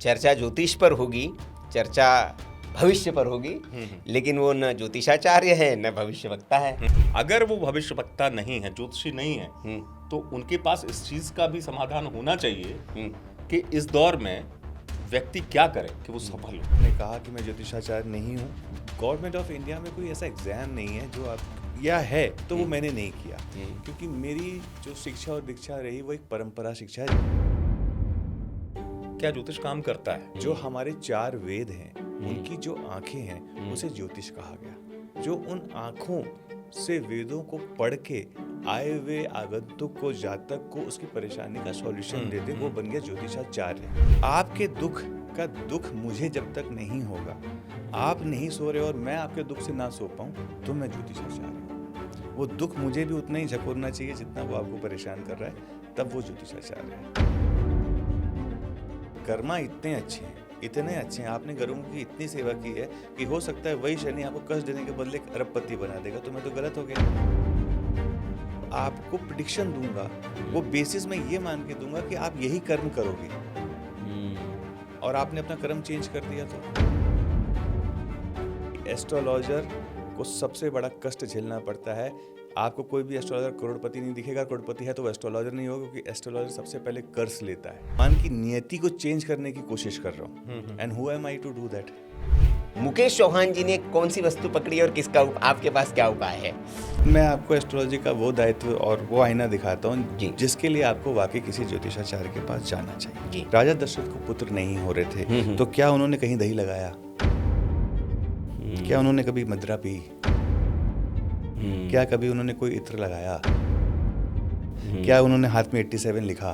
चर्चा ज्योतिष पर होगी, चर्चा भविष्य पर होगी, लेकिन वो न ज्योतिषाचार्य है न भविष्यवक्ता है। अगर वो भविष्यवक्ता नहीं है, ज्योतिषी नहीं है, तो उनके पास इस चीज का भी समाधान होना चाहिए कि इस दौर में व्यक्ति क्या करे कि वो सफल हो। मैंने कहा कि मैं ज्योतिषाचार्य नहीं हूँ। गवर्नमेंट ऑफ इंडिया में कोई ऐसा एग्जाम नहीं है जो आप या है तो वो मैंने नहीं किया, क्योंकि मेरी जो शिक्षा और दीक्षा रही वो एक परंपरा शिक्षा है। क्या ज्योतिष काम करता है? जो हमारे 4 वेद हैं उनकी जो आंखें हैं उसे ज्योतिष कहा गया। जो उन आंखों से वेदों को पढ़ के आए हुए आगंतुक को, जातक को उसकी परेशानी का सॉल्यूशन देते, वो बन गया ज्योतिषाचार्य। आपके दुख का दुख मुझे जब तक नहीं होगा, आप नहीं सो रहे और मैं आपके दुख से ना सो पाऊं, तो मैं ज्योतिषाचार्य हूं। वो दुख मुझे भी उतना ही झकोरना चाहिए जितना वो आपको परेशान कर रहा है, तब वो ज्योतिषाचार्य है। कर्मा इतने अच्छे हैं, आपने गरुओं की इतनी सेवा की है कि हो सकता है वही शनि आपको कष्ट देने के बदले एक अरबपति बना देगा, तो मैं तो गलत हो गया। आपको प्रेडिक्शन दूंगा, वो बेसिस में ये मान के दूंगा कि आप यही कर्म करोगे, और आपने अपना कर्म चेंज कर दिया। तो एस्ट्रोलॉजर को सबसे बड़ा कष्ट झेलना पड़ता है। आपको कोई भी एस्ट्रोलॉजर करोड़पति नहीं दिखेगा, करोड़पति है तो वो एस्ट्रोलॉजर नहीं होगा, क्योंकि एस्ट्रोलॉजर सबसे पहले कर्ज लेता है। मान की नियति को चेंज करने की कोशिश कर रहा हूँ, and who am I to do that. Mukesh Chauhan ji ने कौन सी वस्तु पकड़ी और किसका आपके पास क्या उपाय है? मैं आपको एस्ट्रोलॉजी का वो दायित्व और वो आईना दिखाता जी। हूँ जिसके लिए आपको वाकई किसी ज्योतिषाचार्य के पास जाना चाहिए। जी। राजा दशरथ को पुत्र नहीं हो रहे थे, तो क्या उन्होंने कहीं दही लगाया? क्या उन्होंने कभी मदिरा पी? क्या कभी उन्होंने कोई इत्र लगाया? क्या उन्होंने हाथ में 87 लिखा?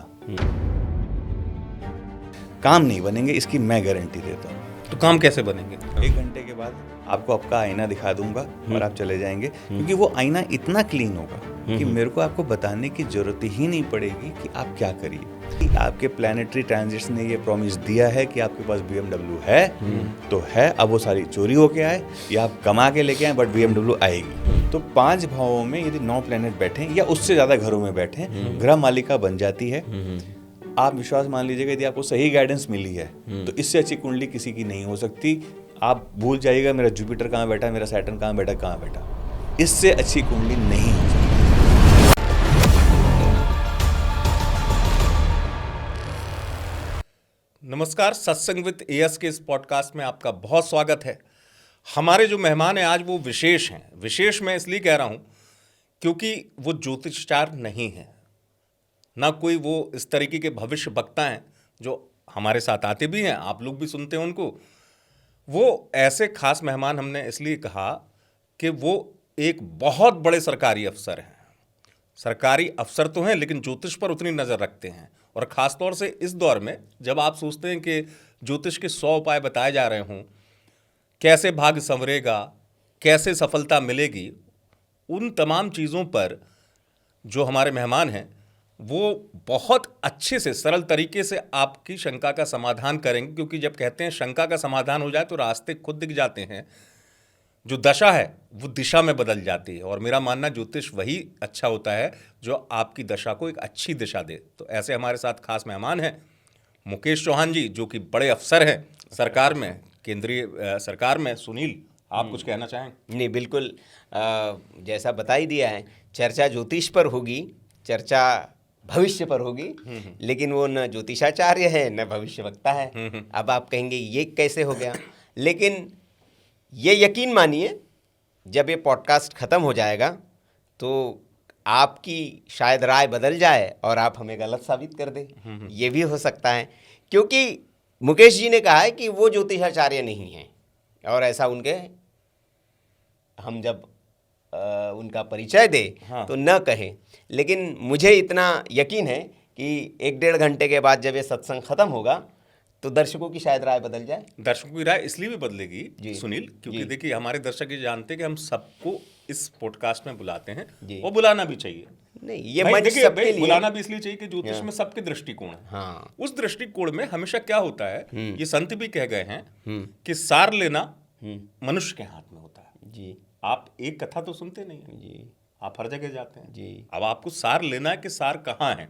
काम नहीं बनेंगे, इसकी मैं गारंटी देता हूँ। तो काम कैसे बनेंगे? 1 घंटे के बाद आपको आपका आईना दिखा दूंगा और आप चले जाएंगे, क्योंकि वो आईना इतना क्लीन होगा कि मेरे को आपको बताने की जरूरत ही नहीं पड़ेगी कि आप क्या करिए। आपके प्लैनेटरी ट्रांजिट्स ने ये प्रॉमिस दिया है कि आपके पास BMW है तो है, अब वो सारी चोरी होके आए या आप कमा के लेके आए, बट BMW आएगी। तो 5 भावों में यदि 9 प्लैनेट बैठे या उससे ज्यादा घरों में बैठे, ग्रह मालिका बन जाती है। आप विश्वास मान लीजिएगा, यदि आपको सही गाइडेंस मिली है तो इससे अच्छी कुंडली किसी की नहीं हो सकती। आप भूल जाइएगा मेरा जुपिटर कहाँ बैठा, मेरा सैटर्न कहाँ बैठा, इससे अच्छी कुंडली नहीं हो सकती। नमस्कार, सत्संग विद एएस के इस पॉडकास्ट में आपका बहुत स्वागत है। हमारे जो मेहमान हैं आज वो विशेष हैं। विशेष मैं इसलिए कह रहा हूं क्योंकि वो ज्योतिषाचार्य नहीं है, ना कोई वो इस तरीके के भविष्य वक्ता हैं जो हमारे साथ आते भी हैं, आप लोग भी सुनते हैं उनको। वो ऐसे खास मेहमान हमने इसलिए कहा कि वो एक बहुत बड़े सरकारी अफसर हैं। सरकारी अफसर तो हैं लेकिन ज्योतिष पर उतनी नज़र रखते हैं, और ख़ास तौर से इस दौर में जब आप सोचते हैं कि ज्योतिष के 100 उपाय बताए जा रहे हों, कैसे भाग्य संवरेगा, कैसे सफलता मिलेगी, उन तमाम चीज़ों पर जो हमारे मेहमान हैं वो बहुत अच्छे से सरल तरीके से आपकी शंका का समाधान करेंगे। क्योंकि जब कहते हैं शंका का समाधान हो जाए तो रास्ते खुद दिख जाते हैं, जो दशा है वो दिशा में बदल जाती है। और मेरा मानना ज्योतिष वही अच्छा होता है जो आपकी दशा को एक अच्छी दिशा दे। तो ऐसे हमारे साथ खास मेहमान हैं मुकेश चौहान जी, जो कि बड़े अफसर हैं सरकार में, केंद्रीय सरकार में। सुनील, आप कुछ कहना चाहें? नहीं, बिल्कुल जैसा बता ही दिया है, चर्चा ज्योतिष पर होगी, चर्चा भविष्य पर होगी, लेकिन वो न ज्योतिषाचार्य है न भविष्यवक्ता है। अब आप कहेंगे ये कैसे हो गया, लेकिन ये यकीन मानिए जब ये पॉडकास्ट ख़त्म हो जाएगा तो आपकी शायद राय बदल जाए और आप हमें गलत साबित कर दें। ये भी हो सकता है, क्योंकि मुकेश जी ने कहा है कि वो ज्योतिषाचार्य नहीं हैं, और ऐसा उनके हम जब उनका परिचय दे तो न कहें। लेकिन मुझे इतना यकीन है कि 1-1.5 घंटे के बाद जब ये सत्संग खत्म होगा तो दर्शकों की शायद राय बदल जाए। दर्शकों की राय इसलिए भी बदलेगी सुनील, क्योंकि देखिए हमारे दर्शक ये जानते हैं कि हम सबको इस पॉडकास्ट में बुलाते हैं, और बुलाना भी चाहिए। नहीं, ये मंच सबके लिए बुलाना भी इसलिए चाहिए कि ज्योतिष में सबके दृष्टिकोण है। हाँ। उस दृष्टिकोण में हमेशा क्या होता है, ये संत भी कह गए हैं कि सार लेना मनुष्य के हाथ में होता है। जी। आप एक कथा तो सुनते नहीं हैं जी। आप हर जगह जाते हैं जी। अब आपको सार लेना है कि सार कहाँ है।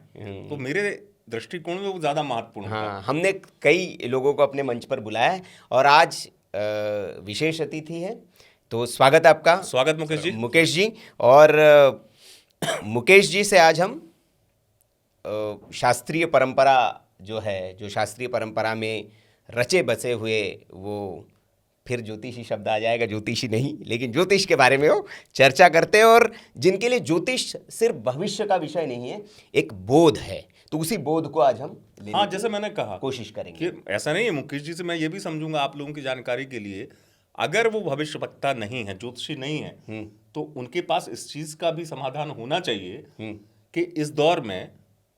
तो मेरे दृष्टिकोण में वो ज़्यादा महत्वपूर्ण होता है। हाँ, हमने कई लोगों को अपने मंच पर बुलाया है और आज विशेष अतिथि है, तो स्वागत है आपका। स्वागत मुकेश जी। मुकेश जी। और मुकेश जी से आज हम शास्त्रीय परंपरा जो है, जो शास्त्रीय परंपरा में रचे बसे हुए, वो फिर ज्योतिषी शब्द आ जाएगा, ज्योतिषी नहीं लेकिन ज्योतिष के बारे में वो चर्चा करते हैं, और जिनके लिए ज्योतिष सिर्फ भविष्य का विषय नहीं है, एक बोध है, तो उसी बोध को आज हम लेने हाँ, की जैसे मैंने कहा कोशिश करेंगे। कि ऐसा नहीं है, मुकेश जी से मैं ये भी समझूंगा आप लोगों की जानकारी के लिए, अगर वो भविष्यवक्ता नहीं है, ज्योतिषी नहीं है, तो उनके पास इस चीज का भी समाधान होना चाहिए कि इस दौर में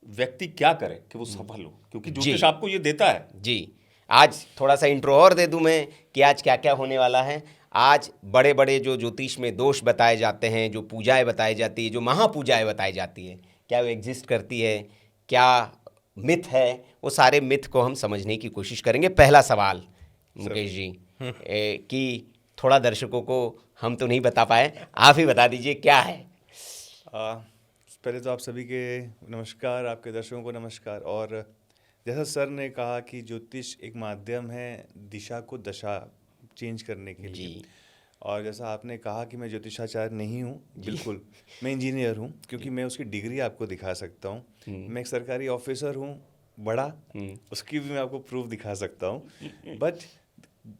व्यक्ति क्या करे कि वो सफल हो, क्योंकि ज्योतिष आपको ये देता है। जी, आज थोड़ा सा इंट्रो और दे दूं मैं कि आज क्या क्या होने वाला है। आज बड़े बड़े जो ज्योतिष में दोष बताए जाते हैं, जो पूजाएं बताई जाती है, जो महापूजाएं बताई जाती है, क्या वो एग्जिस्ट करती है, क्या मिथ है, वो सारे मिथ को हम समझने की कोशिश करेंगे। पहला सवाल मुकेश जी, कि थोड़ा दर्शकों को हम तो नहीं बता पाए, आप ही बता दीजिए क्या है। पहले तो आप सभी के नमस्कार, आपके दर्शकों को नमस्कार। और जैसा सर ने कहा कि ज्योतिष एक माध्यम है दिशा को दशा चेंज करने के लिए, और जैसा आपने कहा कि मैं ज्योतिषाचार्य नहीं हूँ, बिल्कुल मैं इंजीनियर हूँ, क्योंकि मैं उसकी डिग्री आपको दिखा सकता हूँ। मैं एक सरकारी ऑफिसर हूँ बड़ा, उसकी भी मैं आपको प्रूफ दिखा सकता हूँ। बट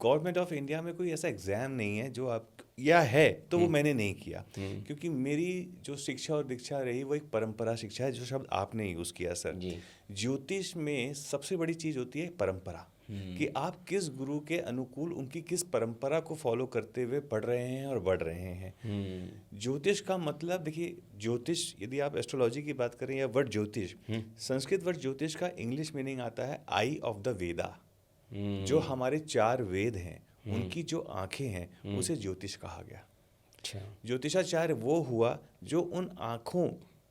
गवर्नमेंट ऑफ इंडिया में कोई ऐसा एग्ज़ाम नहीं है जो आप, या है तो वो मैंने नहीं किया, क्योंकि मेरी जो शिक्षा और दीक्षा रही वो एक परंपरा शिक्षा है, जो शब्द आपने यूज़ किया सर। ज्योतिष में सबसे बड़ी चीज़ होती है परंपरा, कि आप किस गुरु के अनुकूल उनकी किस परंपरा को फॉलो करते हुए पढ़ रहे हैं और बढ़ रहे हैं। ज्योतिष का मतलब देखिए, ज्योतिष यदि आप एस्ट्रोलॉजी की बात करें या वर्ड ज्योतिष, संस्कृत वर्ड ज्योतिष का इंग्लिश मीनिंग आता है आई ऑफ द वेदा। जो हमारे 4 वेद हैं उनकी जो आंखें हैं उसे ज्योतिष कहा गया। ज्योतिषाचार्य वो हुआ जो उन आंखों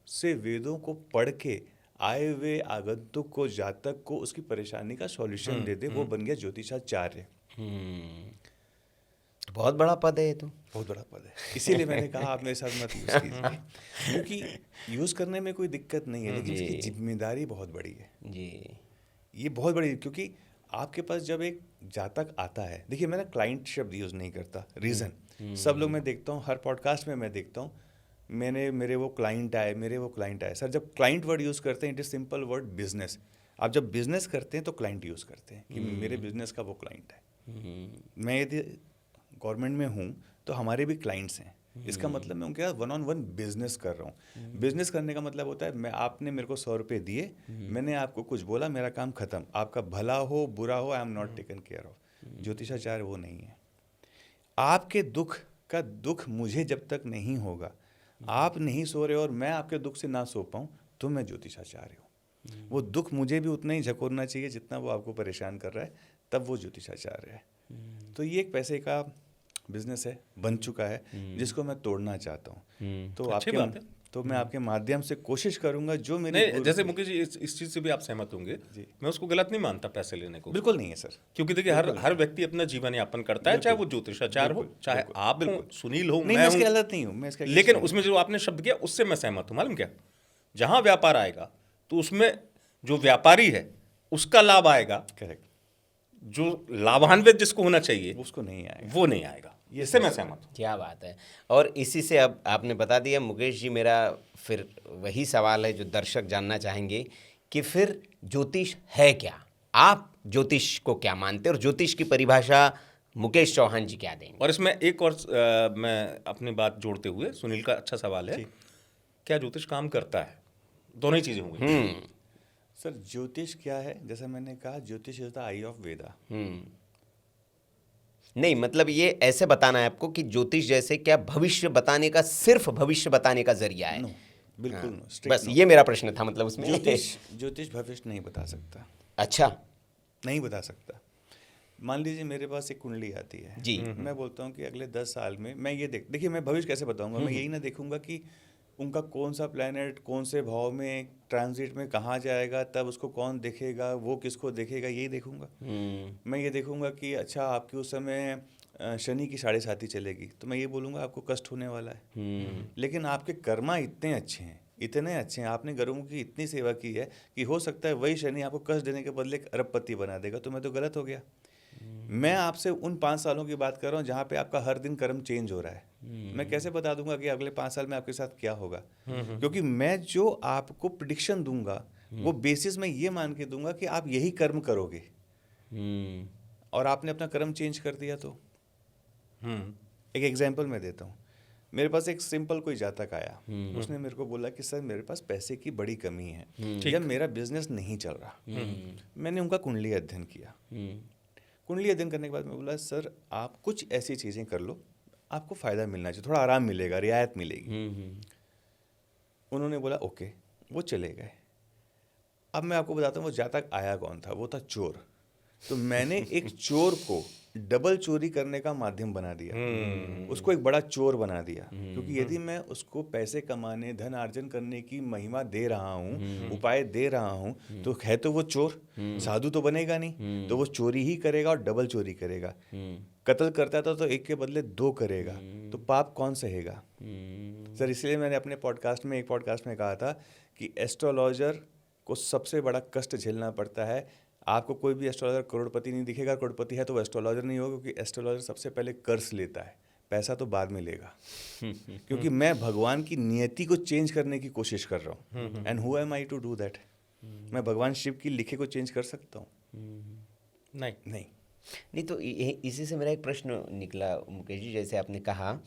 से वेदों को पढ़ के आए हुए आगंतुक को, जातक को उसकी परेशानी का सॉल्यूशन दे दे, वो बन गया ज्योतिषाचार्य। बहुत बड़ा पद है ये तो। बहुत बड़ा पद है, इसीलिए मैंने कहा आप मेरे साथ मत यूज कीजिए, क्योंकि यूज करने में कोई दिक्कत नहीं है, लेकिन इसकी जिम्मेदारी बहुत बड़ी है जी। ये बहुत बड़ी, क्योंकि आपके पास जब एक जातक आता है, देखिए मैं ना क्लाइंट शब्द यूज़ नहीं करता, रीज़न सब लोग मैं देखता हूँ, हर पॉडकास्ट में मैं देखता हूँ मेरे वो क्लाइंट आए। सर जब क्लाइंट वर्ड यूज़ करते हैं, it is simple word business. आप जब बिजनेस करते हैं तो क्लाइंट यूज़ करते हैं कि मेरे बिजनेस का वो क्लाइंट है। मैं यदि गवर्नमेंट में हूँ तो हमारे भी क्लाइंट्स हैं, इसका मतलब मैं उनके साथ 1-on-1 बिजनेस कर रहा हूँ। बिजनेस करने का मतलब होता है, आपने मेरे को 100 रुपये दिए, मैंने आपको कुछ बोला, मेरा काम खत्म, आपका भला हो बुरा हो, I am not taken care of. ज्योतिषाचार्य वो नहीं है। आपके दुख का दुख मुझे जब तक नहीं होगा, आप नहीं सो रहे और मैं आपके दुख से ना सो पाऊँ, तो मैं ज्योतिषाचार्य हूँ। वो दुख मुझे भी उतना ही झकोरना चाहिए जितना वो आपको परेशान कर रहा है, तब वो ज्योतिषाचार्य है। तो ये एक पैसे का बिजनेस है, बन चुका है, जिसको मैं तोड़ना चाहता हूँ। तो मैं आपके माध्यम से कोशिश करूंगा जो मेरे जैसे मुकेश जी इस चीज से भी आप सहमत होंगे, मैं उसको गलत नहीं मानता पैसे लेने को। बिल्कुल नहीं है सर, क्योंकि देखिए हर व्यक्ति अपना जीवन यापन करता है, चाहे वो ज्योतिषाचार्य हो, चाहे आप हो, सुनील हो, मैं इसके गलत नहीं हूँ, लेकिन उसमें जो आपने शब्द किया उससे मैं सहमत हूँ। मालूम क्या, जहां व्यापार आएगा तो उसमें जो व्यापारी है उसका लाभ आएगा, करेक्ट, जो लाभान्वित जिसको होना चाहिए उसको नहीं आएगा, वो नहीं आएगा। इससे मैं सहमत हूँ। क्या बात है। और इसी से अब आपने बता दिया मुकेश जी, मेरा फिर वही सवाल है जो दर्शक जानना चाहेंगे कि फिर ज्योतिष है क्या, आप ज्योतिष को क्या मानते हैं, और ज्योतिष की परिभाषा मुकेश चौहान जी क्या देंगे। और इसमें एक और मैं अपनी बात जोड़ते हुए, सुनील का अच्छा सवाल है, क्या ज्योतिष काम करता है, दोनों ही चीजें होंगी। सर ज्योतिष क्या है, जैसा मैंने कहा, ज्योतिष इज द आई ऑफ वेदा। नहीं, मतलब ये ऐसे बताना है आपको कि ज्योतिष जैसे क्या भविष्य बताने का, सिर्फ भविष्य बताने का जरिया है। बिल्कुल बस ये मेरा प्रश्न था, मतलब उसमें ज्योतिष भविष्य नहीं बता सकता। अच्छा, नहीं बता सकता। मान लीजिए मेरे पास एक कुंडली आती है जी, मैं बोलता हूँ कि अगले 10 साल में मैं ये देखिए मैं भविष्य कैसे बताऊंगा, मैं यही ना देखूंगा कि उनका कौन सा प्लैनेट कौन से भाव में ट्रांजिट में कहाँ जाएगा, तब उसको कौन देखेगा, वो किसको देखेगा, यही देखूंगा। मैं ये देखूंगा कि अच्छा आपकी उस समय शनि की 7.5 चलेगी, तो मैं ये बोलूँगा आपको कष्ट होने वाला है। लेकिन आपके कर्मा इतने अच्छे हैं, इतने अच्छे हैं, आपने गरीबों की इतनी सेवा की है कि हो सकता है वही शनि आपको कष्ट देने के बदले एक अरबपति बना देगा, तो मैं तो गलत हो गया। मैं आपसे उन 5 सालों की बात कर रहा हूँ जहाँ पे आपका हर दिन कर्म चेंज हो रहा है। मैं कैसे बता दूंगा कि अगले 5 साल में आपके साथ क्या होगा? क्योंकि मैं जो आपको प्रिडिक्शन दूंगा वो बेसिस में ये मान के दूंगा कि आप यही कर्म करोगे, और आपने अपना कर्म चेंज कर दिया। तो एक एग्जांपल मैं देता हूँ। मेरे पास एक सिंपल कोई जातक आया, उसने मेरे को बोला कि सर मेरे पास पैसे की बड़ी कमी है या मेरा बिजनेस नहीं चल रहा। मैंने उनका कुंडली अध्ययन किया। कुंडली अध्ययन करने के बाद मैं बोला सर आप कुछ ऐसी चीज़ें कर लो, आपको फ़ायदा मिलना चाहिए, थोड़ा आराम मिलेगा, रियायत मिलेगी। उन्होंने बोला ओके, वो चले गए। अब मैं आपको बताता हूँ वो जातक आया कौन था। वो था चोर। तो मैंने एक चोर को डबल चोरी करने का माध्यम बना दिया, उसको एक बड़ा चोर बना दिया। क्योंकि यदि मैं उसको पैसे कमाने, धन अर्जन करने की महिमा दे रहा हूँ, उपाय दे रहा हूँ, तो है तो वो चोर, साधु तो बनेगा नहीं, तो वो चोरी ही करेगा और डबल चोरी करेगा। कत्ल करता था तो एक के बदले 2 करेगा, तो पाप कौन सहेगा? सर इसलिए मैंने अपने पॉडकास्ट में, एक पॉडकास्ट में कहा था कि एस्ट्रोलॉजर को सबसे बड़ा कष्ट झेलना पड़ता है। आपको कोई भी एस्ट्रोलॉजर करोड़पति नहीं दिखेगा, करोड़पति है तो वो एस्ट्रोलॉजर नहीं होगा, क्योंकि एस्ट्रोलॉजर सबसे पहले कर्ज लेता है, पैसा तो बाद में लेगा। क्योंकि मैं भगवान की नियति को चेंज करने की कोशिश कर रहा हूँ। And who am I to do that? मैं भगवान शिव की लिखे को चेंज कर सकता हूँ? नहीं। नहीं, तो इसी से मेरा एक प्रश्न निकला मुकेश जी, जैसे आपने कहा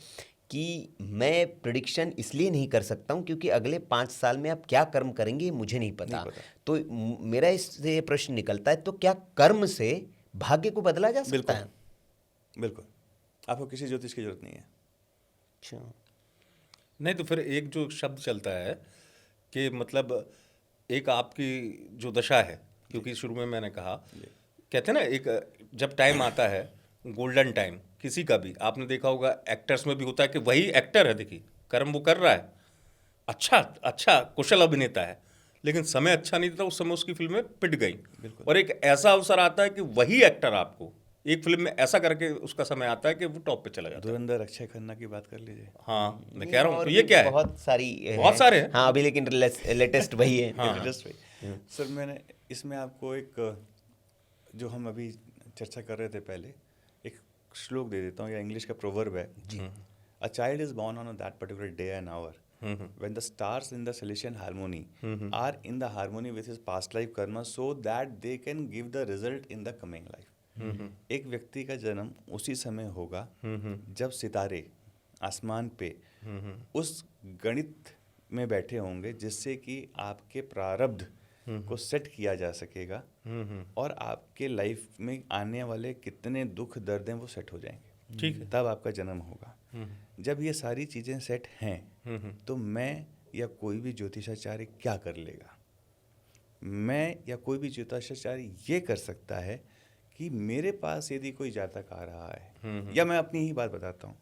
कि मैं प्रिडिक्शन इसलिए नहीं कर सकता हूँ क्योंकि अगले 5 साल में आप क्या कर्म करेंगे मुझे नहीं पता। तो मेरा इससे प्रश्न निकलता है, तो क्या कर्म से भाग्य को बदला जा सकता है? बिल्कुल। आपको किसी ज्योतिष की जरूरत नहीं है। अच्छा। नहीं तो फिर एक जो शब्द चलता है कि मतलब एक आपकी जो दशा है, क्योंकि शुरू में मैंने कहा, कहते हैं ना एक जब टाइम आता है गोल्डन टाइम किसी का भी, आपने देखा होगा एक्टर्स में भी होता है कि वही एक्टर है, देखिए कर्म वो कर रहा है, अच्छा कुशल अभिनेता है, लेकिन समय अच्छा नहीं था, उस समय उसकी फिल्में पिट गई। और एक ऐसा अवसर आता है कि वही एक्टर आपको एक फिल्म में ऐसा करके उसका समय आता है कि वो टॉप पे चला जाता है। धुरंधर अक्षय खन्ना की बात कर लीजिए। हाँ, मैं कह रहा हूँ, तो ये क्या है? बहुत सारे हैं। हाँ, अभी लेकिन लेटेस्ट वही है। लेटेस्ट वही। सर मैंने इसमें आपको एक, जो हम अभी चर्चा कर रहे थे पहले, एक श्लोक दे देता हूँ, या इंग्लिश का प्रोवर्ब है जी। A child is born on that particular day and hour when the stars in the celestial harmony are in the harmony with his past life karma, so that they can give the result in the coming life. एक व्यक्ति का जन्म उसी समय होगा जब सितारे आसमान पे उस गणित में बैठे होंगे जिससे कि आपके प्रारब्ध को सेट किया जा सकेगा, और आपके लाइफ में आने वाले कितने दुख दर्द हैं वो सेट हो जाएंगे। ठीक है। तब आपका जन्म होगा। जब ये सारी चीज़ें सेट हैं तो मैं या कोई भी ज्योतिषाचार्य क्या कर लेगा? मैं या कोई भी ज्योतिषाचार्य ये कर सकता है कि मेरे पास यदि कोई जातक आ रहा है, या मैं अपनी ही बात बताता हूँ,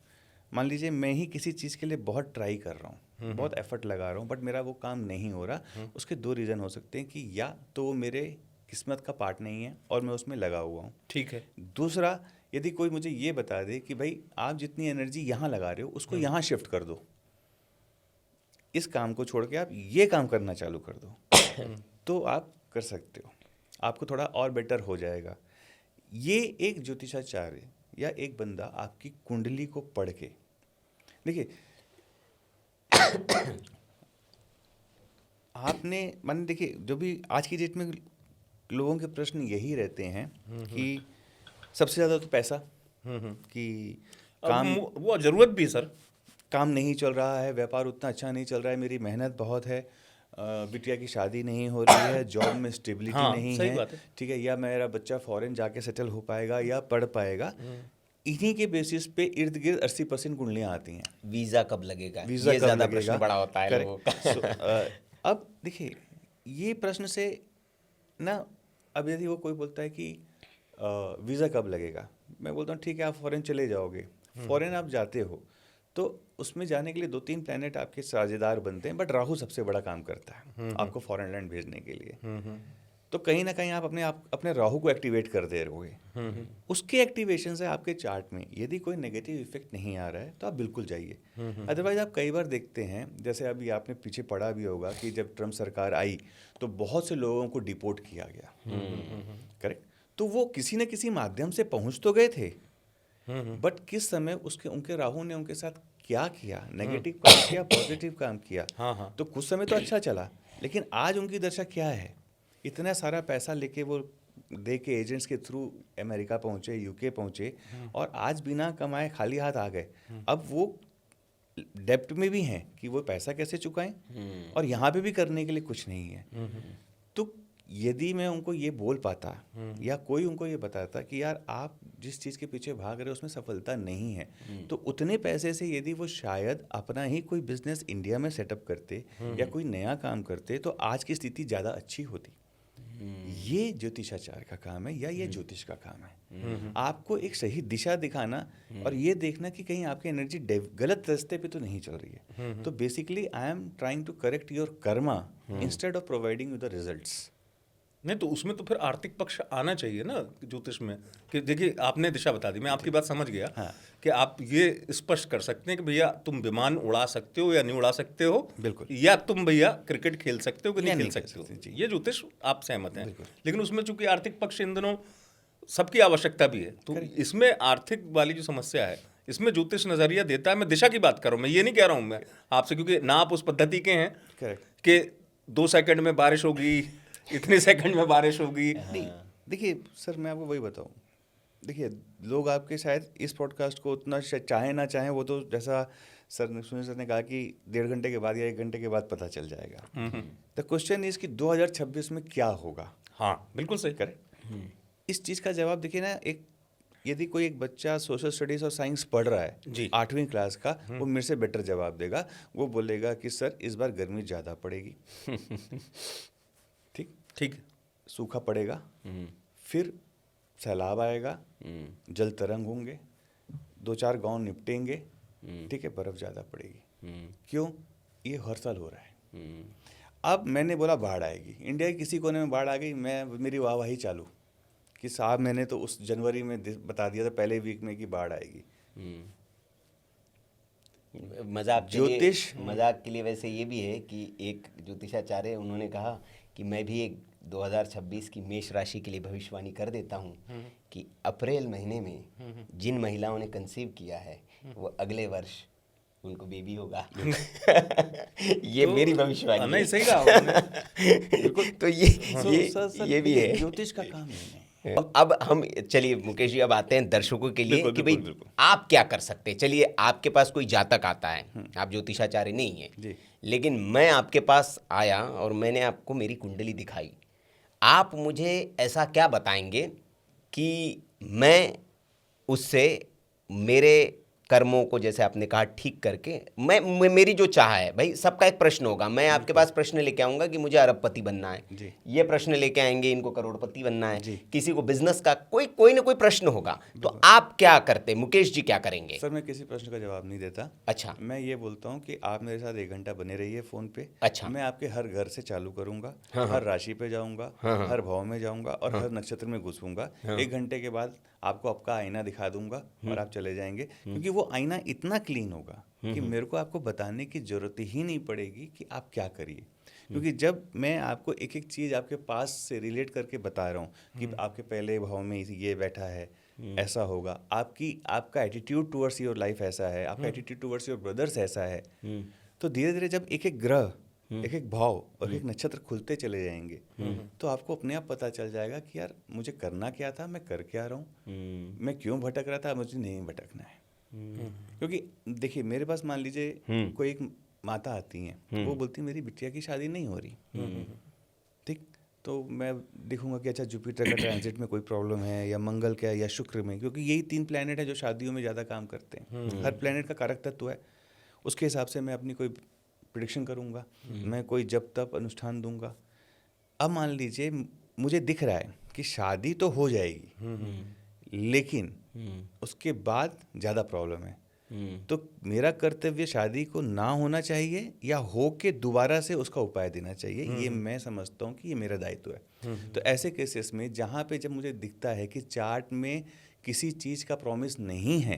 मान लीजिए मैं ही किसी चीज़ के लिए बहुत ट्राई कर रहा हूँ, बहुत एफर्ट लगा रहा हूँ, बट मेरा वो काम नहीं हो रहा। उसके 2 रीज़न हो सकते हैं कि या तो वो मेरे किस्मत का पार्ट नहीं है और मैं उसमें लगा हुआ हूँ। ठीक है। दूसरा, यदि कोई मुझे ये बता दे कि भाई आप जितनी एनर्जी यहाँ लगा रहे हो उसको यहाँ शिफ्ट कर दो, इस काम को छोड़ के आप ये काम करना चालू कर दो, तो आप कर सकते हो, आपको थोड़ा और बेटर हो जाएगा। ये एक ज्योतिषाचार्य या एक बंदा आपकी कुंडली को पढ़ के, देखिए आपने मान देखिए, जो भी आज की डेट में लोगों के प्रश्न यही रहते हैं कि सबसे ज़्यादा तो पैसा, कि काम, वो जरूरत भी सर, काम नहीं चल रहा है, व्यापार उतना अच्छा नहीं चल रहा है, मेरी मेहनत बहुत है, बिटिया की शादी नहीं हो रही है, जॉब में स्टेबिलिटी नहीं है, ठीक है, या मेरा बच्चा फॉरेन जाके सेटल हो पाएगा या पढ़ पाएगा। इन्हीं के बेसिस पे इर्द गिर्द 80% कुंडलियाँ आती हैं। वीज़ा कब लगेगा, वीज़ा ये कब ज़्यादा लगेगा, प्रश्न बड़ा होता है लोगों का। अब देखिए ये प्रश्न से ना, अब यदि वो कोई बोलता है कि वीज़ा कब लगेगा, मैं बोलता हूँ ठीक है आप फॉरेन चले जाओगे, फॉरेन आप जाते हो तो उसमें जाने के लिए 2-3 प्लैनेट आपके साझेदार बनते हैं, बट राहु सबसे बड़ा काम करता है आपको फॉरेन लैंड भेजने के लिए। तो कहीं ना कहीं आप अपने राहु को एक्टिवेट कर दे रहोगे। उसके एक्टिवेशन से आपके चार्ट में यदि कोई नेगेटिव इफेक्ट नहीं आ रहा है तो आप बिल्कुल जाइए। अदरवाइज आप कई बार देखते हैं, जैसे अभी आपने पीछे पढ़ा भी होगा कि जब ट्रम्प सरकार आई तो बहुत से लोगों को डिपोर्ट किया गया, करेक्ट। तो वो किसी न किसी माध्यम से पहुंच तो गए थे, बट किस समय उनके राहु ने उनके साथ क्या किया, नेगेटिव काम किया, पॉजिटिव काम किया। तो कुछ समय तो अच्छा चला, लेकिन आज उनकी दशा क्या है? इतना सारा पैसा लेके वो दे के एजेंट्स के थ्रू अमेरिका पहुंचे, यूके पहुंचे, और आज बिना कमाए खाली हाथ आ गए। अब वो डेप्ट में भी हैं कि वो पैसा कैसे चुकाएं, और यहाँ पे भी करने के लिए कुछ नहीं है। तो यदि मैं उनको ये बोल पाता या कोई उनको ये बताता कि यार आप जिस चीज़ के पीछे भाग रहे हो उसमें सफलता नहीं है, तो उतने पैसे से यदि वो शायद अपना ही कोई बिजनेस इंडिया में सेटअप करते या कोई नया काम करते तो आज की स्थिति ज़्यादा अच्छी होती। ये ज्योतिषाचार्य का काम है या ये ज्योतिष का काम है, आपको एक सही दिशा दिखाना और ये देखना कि कहीं आपकी एनर्जी गलत रास्ते पे तो नहीं चल रही है। तो basically I am trying to correct your karma instead of providing you the results. नहीं तो उसमें तो फिर आर्थिक पक्ष आना चाहिए ना ज्योतिष में, कि देखिए आपने दिशा बता दी, मैं आपकी बात समझ गया। कि आप ये स्पष्ट कर सकते हैं कि भैया तुम विमान उड़ा सकते हो या नहीं उड़ा सकते हो, बिल्कुल, या तुम भैया क्रिकेट खेल सकते हो कि नहीं खेल सकते हो, जी। ये ज्योतिष आप सहमत हैं। लेकिन उसमें चूंकि आर्थिक पक्ष इन दिनों सबकी आवश्यकता भी है, तो इसमें आर्थिक वाली जो समस्या है इसमें ज्योतिष नजरिया देता है। मैं दिशा की बात कर रहा हूँ, मैं ये नहीं कह रहा हूँ मैं आपसे, क्योंकि ना आप उस पद्धति के हैं कि 2 सेकंड में बारिश होगी, इतने सेकंड में बारिश होगी। नहीं, देखिए सर मैं आपको वही बताऊं, देखिए लोग आपके शायद इस पॉडकास्ट को उतना चाहे ना चाहें, वो तो जैसा सुनील सर ने कहा कि 1.5 घंटे के बाद या 1 घंटे के बाद पता चल जाएगा। द क्वेश्चन इज कि 2026 में क्या होगा। हाँ बिल्कुल सही करेक्ट। इस चीज़ का जवाब देखिए ना, यदि कोई एक बच्चा सोशल स्टडीज और साइंस पढ़ रहा है 8वीं क्लास का, वो मेरे से बेटर जवाब देगा। वो बोलेगा कि सर इस बार गर्मी ज़्यादा पड़ेगी, ठीक, सूखा पड़ेगा, फिर सैलाब आएगा, जल तरंग होंगे, 2-4 गांव निपटेंगे, ठीक है, बर्फ ज़्यादा पड़ेगी। क्यों? ये हर साल हो रहा है। अब मैंने बोला बाढ़ आएगी, इंडिया के किसी कोने में बाढ़ आ गई, मेरी वाहवाही चालू कि साहब मैंने तो उस जनवरी में बता दिया था पहले वीक में कि बाढ़ आएगी। मजाक के लिए वैसे ये भी है कि एक ज्योतिषाचार्य उन्होंने कहा कि मैं भी एक 2026 की मेष राशि के लिए भविष्यवाणी कर देता हूँ कि अप्रैल महीने में जिन महिलाओं ने कंसीव किया है वो अगले वर्ष उनको बेबी होगा। ये तो मेरी भविष्यवाणी नहीं, सही कहा। तो ये भी है, ज्योतिष का काम है। अब हम चलिए मुकेश जी अब आते हैं दर्शकों के लिए कि भाई आप क्या कर सकते हैं। चलिए आपके पास कोई जातक आता है, आप ज्योतिषाचार्य नहीं है, लेकिन मैं आपके पास आया और मैंने आपको मेरी कुंडली दिखाई, आप मुझे ऐसा क्या बताएंगे कि मैं उससे मेरे कर्मों को, जैसे आपने कहा, ठीक करके मैं मेरी जो चाह है, भाई सबका एक प्रश्न होगा, मैं आपके पास प्रश्न लेके आऊंगा कि मुझे अरबपति बनना है, ये प्रश्न लेके आएंगे इनको करोड़पति बनना है, किसी को बिजनेस का कोई ना कोई प्रश्न होगा, तो आप क्या करते, मुकेश जी क्या करेंगे? सर मैं किसी प्रश्न का जवाब नहीं देता। अच्छा, मैं ये बोलता हूँ कि आप मेरे साथ 1 घंटा बने रहिए फोन पे। अच्छा, मैं आपके हर घर से चालू करूंगा, हर राशि पे जाऊंगा, हर भाव में जाऊंगा और हर नक्षत्र में घुसूंगा। 1 घंटे के बाद आपको आपका आईना दिखा दूंगा और आप चले जाएंगे, क्योंकि वो आईना इतना क्लीन होगा कि मेरे को आपको बताने की जरूरत ही नहीं पड़ेगी कि आप क्या करिए। क्योंकि जब मैं आपको एक एक चीज़ आपके पास से रिलेट करके बता रहा हूँ कि आपके पहले भाव में ये बैठा है, ऐसा होगा, आपका एटीट्यूड टुवर्ड्स योर लाइफ ऐसा है, आपका एटीट्यूड टुवर्ड्स योर ब्रदर्स ऐसा है, तो धीरे धीरे जब एक एक ग्रह, एक एक भाव और एक नक्षत्र खुलते चले जाएंगे तो आपको अपने आप पता चल जाएगा कि यार मुझे करना क्या था, मैं कर क्या रहा हूँ, मैं क्यों भटक रहा था, मुझे नहीं भटकना है। क्योंकि देखिए मेरे पास मान लीजिए कोई एक माता आती हैं, वो बोलती मेरी बिटिया की शादी नहीं हो रही, ठीक, तो मैं देखूंगा कि अच्छा जुपिटर का ट्रांजिट में कोई प्रॉब्लम है या मंगल का या शुक्र में, क्योंकि यही 3 प्लैनेट है जो शादियों में ज़्यादा काम करते हैं। हर प्लैनेट का कारक तत्व है, उसके हिसाब से मैं अपनी कोई प्रेडिक्शन करूंगा, मैं कोई जप तप अनुष्ठान दूंगा। अब मान लीजिए मुझे दिख रहा है कि शादी तो हो जाएगी, लेकिन उसके बाद ज़्यादा प्रॉब्लम है, तो मेरा कर्तव्य शादी को ना होना चाहिए या हो के दोबारा से उसका उपाय देना चाहिए, ये मैं समझता हूँ कि ये मेरा दायित्व है। तो ऐसे केसेस में जहाँ पे जब मुझे दिखता है कि चार्ट में किसी चीज़ का प्रॉमिस नहीं है,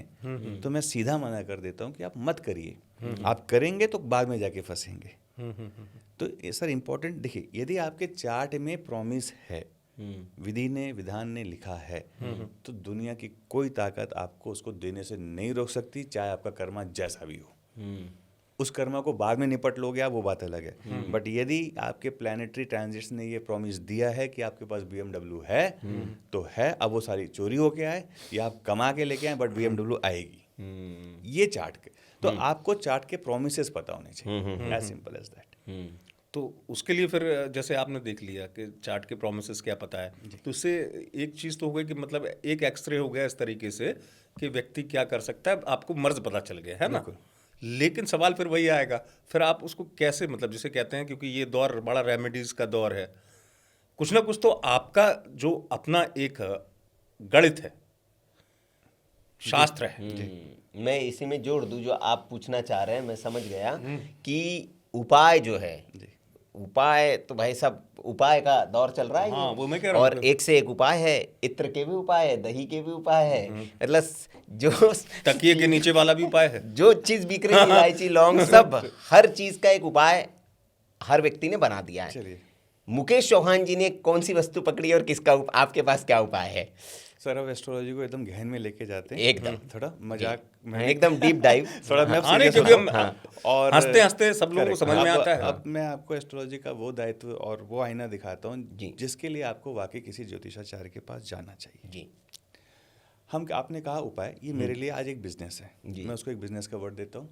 तो मैं सीधा मना कर देता हूँ कि आप मत करिए, आप करेंगे तो बाद में जाके फंसेंगे। तो ये सर इम्पोर्टेंट देखिए, यदि आपके चार्ट में प्रॉमिस है, विधि ने विधान ने लिखा है, तो दुनिया की कोई ताकत आपको उसको देने से नहीं रोक सकती, चाहे आपका कर्मा जैसा भी हो। उस कर्मा को बाद में निपट लोगे आप, वो बात अलग है। बट यदि आपके प्लानिटरी ट्रांजिट्स ने ये प्रॉमिस दिया है कि आपके पास BMW है, तो है, अब वो सारी चोरी होके आए या आप कमा के लेके आए, बट BMW आएगी। ये चार्ट के, तो आपको चार्ट के प्रोमिसेस पता होने चाहिए, एज सिंपल एज दैट। तो उसके लिए फिर जैसे आपने देख लिया कि चार्ट के प्रोमिसेस क्या पता है, तो उससे एक चीज़ तो हो गई कि मतलब एक एक्सरे हो गया इस तरीके से कि व्यक्ति क्या कर सकता है, आपको मर्ज पता चल गया है ना। लेकिन सवाल फिर वही आएगा, फिर आप उसको कैसे, मतलब जिसे कहते हैं, क्योंकि ये दौर बड़ा रेमेडीज का दौर है, कुछ ना कुछ तो आपका जो अपना एक गणित है, शास्त्र है। मैं इसी में जोड़ दूं जो आप पूछना चाह रहे हैं, मैं समझ गया कि उपाय जो है, उपाय तो भाई सब उपाय का दौर चल रहा है। हाँ, वो मैं कह रहा हूँ। और एक से एक उपाय है, इत्र के भी उपाय है, दही के भी उपाय है, मतलब जो तकिए के नीचे वाला भी उपाय है, जो चीज बिक रही है, इलायची लौंग सब, हर चीज का एक उपाय हर व्यक्ति ने बना दिया है। चलिए, मुकेश चौहान जी ने कौन सी वस्तु पकड़ी और किसका आपके पास क्या उपाय है? सर अब एस्ट्रोलॉजी को एकदम गहन में लेके जाते हैं, एकदम थोड़ा मजाक में, एकदम डीप डाइव। थोड़ा मैं हाँ, नहीं, serious क्योंकि हो रहा हम हूँ। और हंसते हंसते सब लोगों को Correct। समझ में आता है। अब मैं आपको एस्ट्रोलॉजी का वो दायित्व और वो आईना दिखाता हूँ जी। जिसके लिए आपको वाकई किसी ज्योतिषाचार्य के पास जाना चाहिए। जी हम आपने कहा उपाय, ये मेरे लिए आज एक बिजनेस है, जी। मैं उसको एक बिजनेस का वर्ड देता हूँ।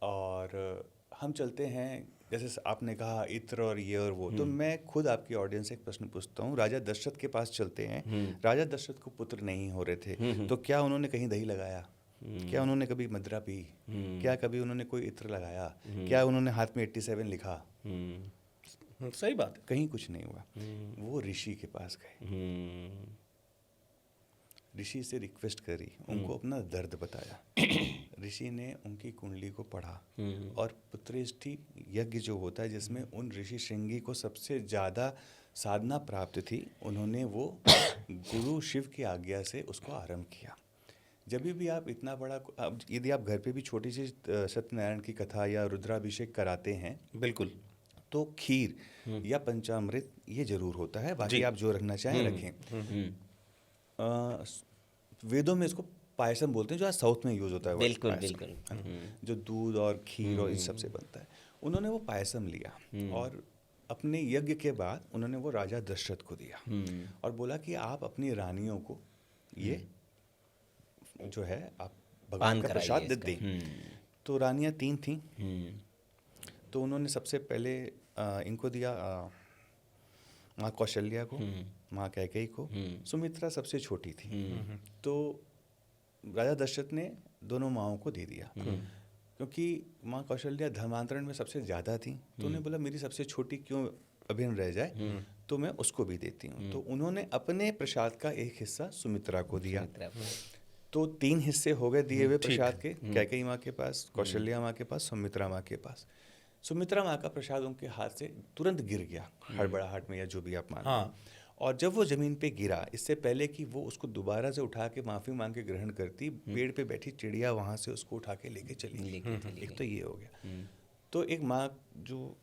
और हम चलते हैं, जैसे आपने कहा इत्र और ये और वो, तो मैं खुद आपकी ऑडियंस से एक प्रश्न पूछता हूँ। राजा दशरथ के पास चलते हैं, राजा दशरथ को पुत्र नहीं हो रहे थे, तो क्या उन्होंने कहीं दही लगाया? क्या उन्होंने कभी मदिरा पी? क्या कभी उन्होंने कोई इत्र लगाया? क्या उन्होंने हाथ में 87 लिखा? सही बात है। कहीं कुछ नहीं हुआ। वो ऋषि के पास गए, ऋषि से रिक्वेस्ट करी, उनको अपना दर्द बताया। ऋषि ने उनकी कुंडली को पढ़ा और पुत्रेष्टि यज्ञ जो होता है जिसमें उन ऋषि श्रृंगी को सबसे ज़्यादा साधना प्राप्त थी, उन्होंने वो गुरु शिव की आज्ञा से उसको आरंभ किया। जब भी आप इतना बड़ा, यदि आप घर पे भी छोटी सी सत्यनारायण की कथा या रुद्राभिषेक कराते हैं, बिल्कुल, तो खीर या पंचामृत ये जरूर होता है, बाकी आप जो रखना चाहें रखें। वेदों में इसको पायसम बोलते हैं, जो आज साउथ में यूज होता है। बिल्कुल पायसम, बिल्कुल। है ना? जो दूध और खीर और इन सब से बनता है। उन्होंने वो पायसम लिया और अपने यज्ञ के बाद उन्होंने वो राजा दशरथ को दिया और बोला कि आप अपनी रानियों को ये जो है आप भगवान का प्रसाद दें। तो रानियां 3 थीं, तो उन्होंने सबसे पहले इनको दिया, माँ कौशल्या को, माँ कैकेयी को, सुमित्रा सबसे छोटी थी। तो राजा दशरथ ने दोनों माँओं को दे दिया, क्योंकि माँ कौशल्या धर्मांतरण में सबसे ज़्यादा थी, तो उन्हें बोला मेरी सबसे छोटी क्यों अभिन्न रह जाए, तो मैं उसको भी देती हूँ। तो उन्होंने अपने प्रसाद का एक हिस्सा सुमित्रा को दिया। तो 3 हिस्से हो गए दिए हुए प्रसाद के, कैकेयी माँ के पास, कौशल्या माँ के पास, सुमित्रा माँ के पास। सुमित्रा माँ का प्रसाद उनके हाथ से तुरंत गिर गया, हड़बड़ाहट में या जो भी आप मानो। और जब वो जमीन पे गिरा, इससे पहले कि वो उसको दोबारा से उठा के माफ़ी मांग के ग्रहण करती, पेड़ पे बैठी चिड़िया वहाँ से उसको उठा के लेके चली। एक तो ये हो गया। तो एक माँ, जो